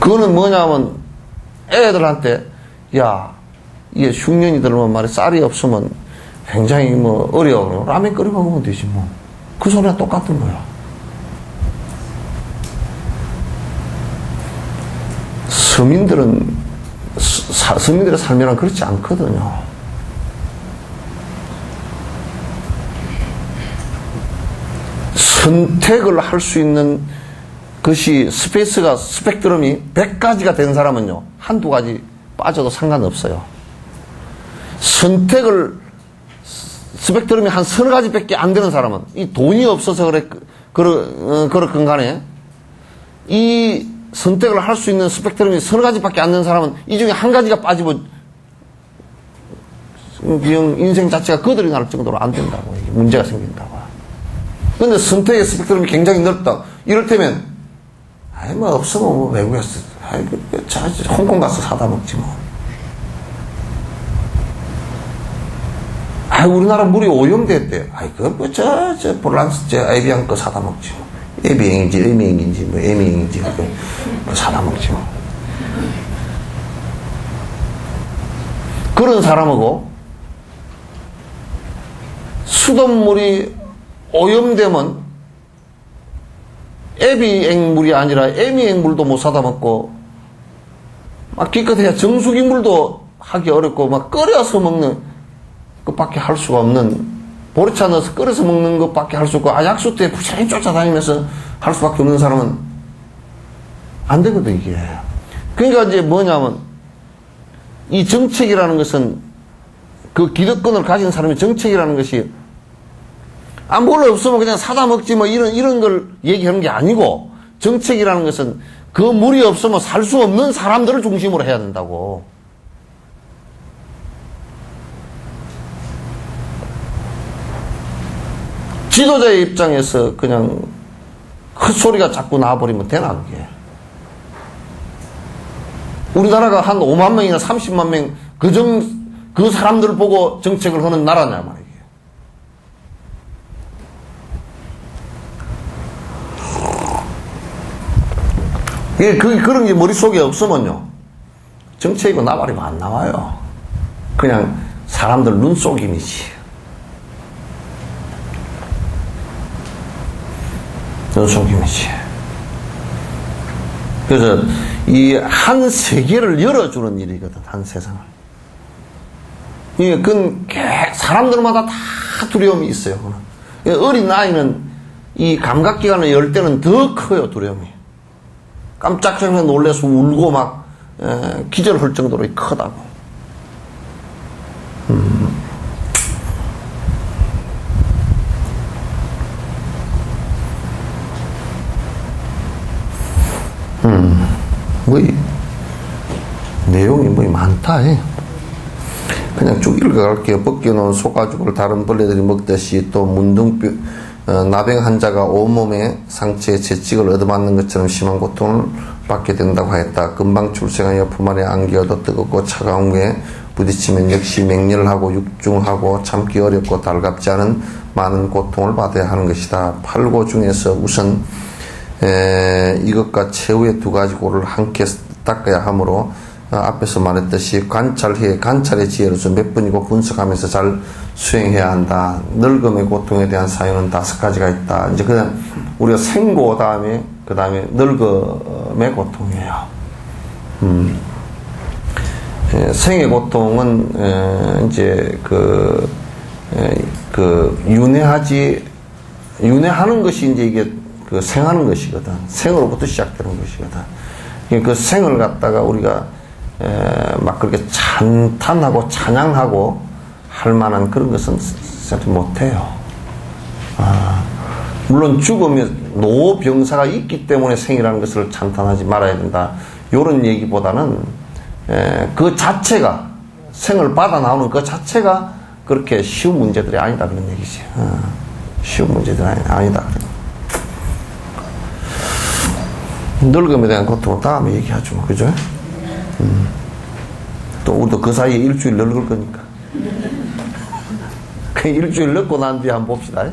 그거는 뭐냐면, 애들한테, 야, 이게 흉년이 들면 말이야, 쌀이 없으면 굉장히 뭐 어려워. 라면 끓여 먹으면 되지 뭐. 그 소리랑 똑같은 거야. 서민들의 삶이란 그렇지 않거든요. 선택을 할 수 있는 것이 스펙트럼이 100가지가 된 사람은요, 한두 가지 빠져도 상관없어요. 스펙트럼이 한 서너 가지밖에 안 되는 사람은, 이 돈이 없어서 그렇건 간에, 이 선택을 할 수 있는 스펙트럼이 서너 가지밖에 안 되는 사람은 이 중에 한 가지가 빠지면 인생 자체가 거들이 날 정도로 안 된다고. 이게 문제가 생긴다고. 근데 선택의 스펙트럼이 굉장히 넓다. 이를테면, 뭐 없으면 뭐 외국에서, 홍콩 가서 사다 먹지 뭐. 우리나라 물이 오염됐대. 폴란스, 에비앙 거 사다 먹지 뭐. 에비앙인지, 에미앙인지, 뭐, 에미앙인지, 그거 사다 먹지 뭐. 그런 사람하고, 수돗물이 오염되면, 에비앙 물이 아니라 에미앙 물도 못 사다 먹고, 막 기껏해야 정수기 물도 하기 어렵고, 막 끓여서 먹는 것밖에 할 수가 없는, 보리차 넣어서 끓여서 먹는 것밖에 할 수 없고, 약수 때 부지런히 쫓아다니면서 할 수밖에 없는 사람은 안 되거든, 이게. 그러니까 이제 뭐냐면, 이 정책이라는 것은, 그 기득권을 가진 사람의 정책이라는 것이, 뭘 없으면 그냥 사다 먹지 뭐 이런 걸 얘기하는 게 아니고, 정책이라는 것은 그 물이 없으면 살 수 없는 사람들을 중심으로 해야 된다고. 지도자의 입장에서 그냥 헛소리가 자꾸 나와버리면 되나, 그게. 우리나라가 한 5만 명이나 30만 명, 그 사람들 보고 정책을 하는 나라냐, 말이에요. 그런 게 머릿속에 없으면요, 정책이고 나발이고 안 나와요. 그냥 사람들 눈속임이지. 눈속임이지. 그래서 이 한 세계를 열어주는 일이거든, 한 세상을. 그건 사람들마다 다 두려움이 있어요. 어린 아이는 이 감각기관을 열 때는 더 커요, 두려움이. 깜짝깜짝 놀래서 울고 막 기절할 정도로 크다고. 내용이 많다. 그냥 쭉 읽어갈게요. 벗겨놓은 소가죽을 다른 벌레들이 먹듯이 또 나병 환자가 온몸에 상처에 채찍을 얻어맞는 것처럼 심한 고통을 받게 된다고 하였다. 금방 출생하여 품 안에 안겨도 뜨겁고 차가운 게 부딪히면 역시 맹렬하고 육중하고 참기 어렵고 달갑지 않은 많은 고통을 받아야 하는 것이다. 8고 중에서 우선 이것과 최후의 두 가지 고를 함께 닦아야 하므로 앞에서 말했듯이 관찰의 지혜로서 몇 번이고 분석하면서 잘 수행해야 한다. 늙음의 고통에 대한 사유는 5가지가 있다. 이제 그냥 우리가 생고 그 다음에 늙음의 고통이에요. 생의 고통은 이제 윤회하는 것이 이제 이게 생하는 것이거든. 생으로부터 시작되는 것이거든. 그 생을 갖다가 우리가 막 그렇게 찬탄하고 찬양하고 할 만한 그런 것은 못해요. 물론 죽으면 노병사가 있기 때문에 생이라는 것을 찬탄하지 말아야 된다. 이런 얘기보다는 그 자체가 생을 받아 나오는 그 자체가 그렇게 쉬운 문제들이 아니다 그런 얘기지. 쉬운 문제들이 아니다. 늙음에 대한 고통은 다음에 얘기하죠. 그죠? 또 우리도 그 사이에 일주일 늙을 거니까. 그 일주일 늙고 난 뒤에 한번 봅시다.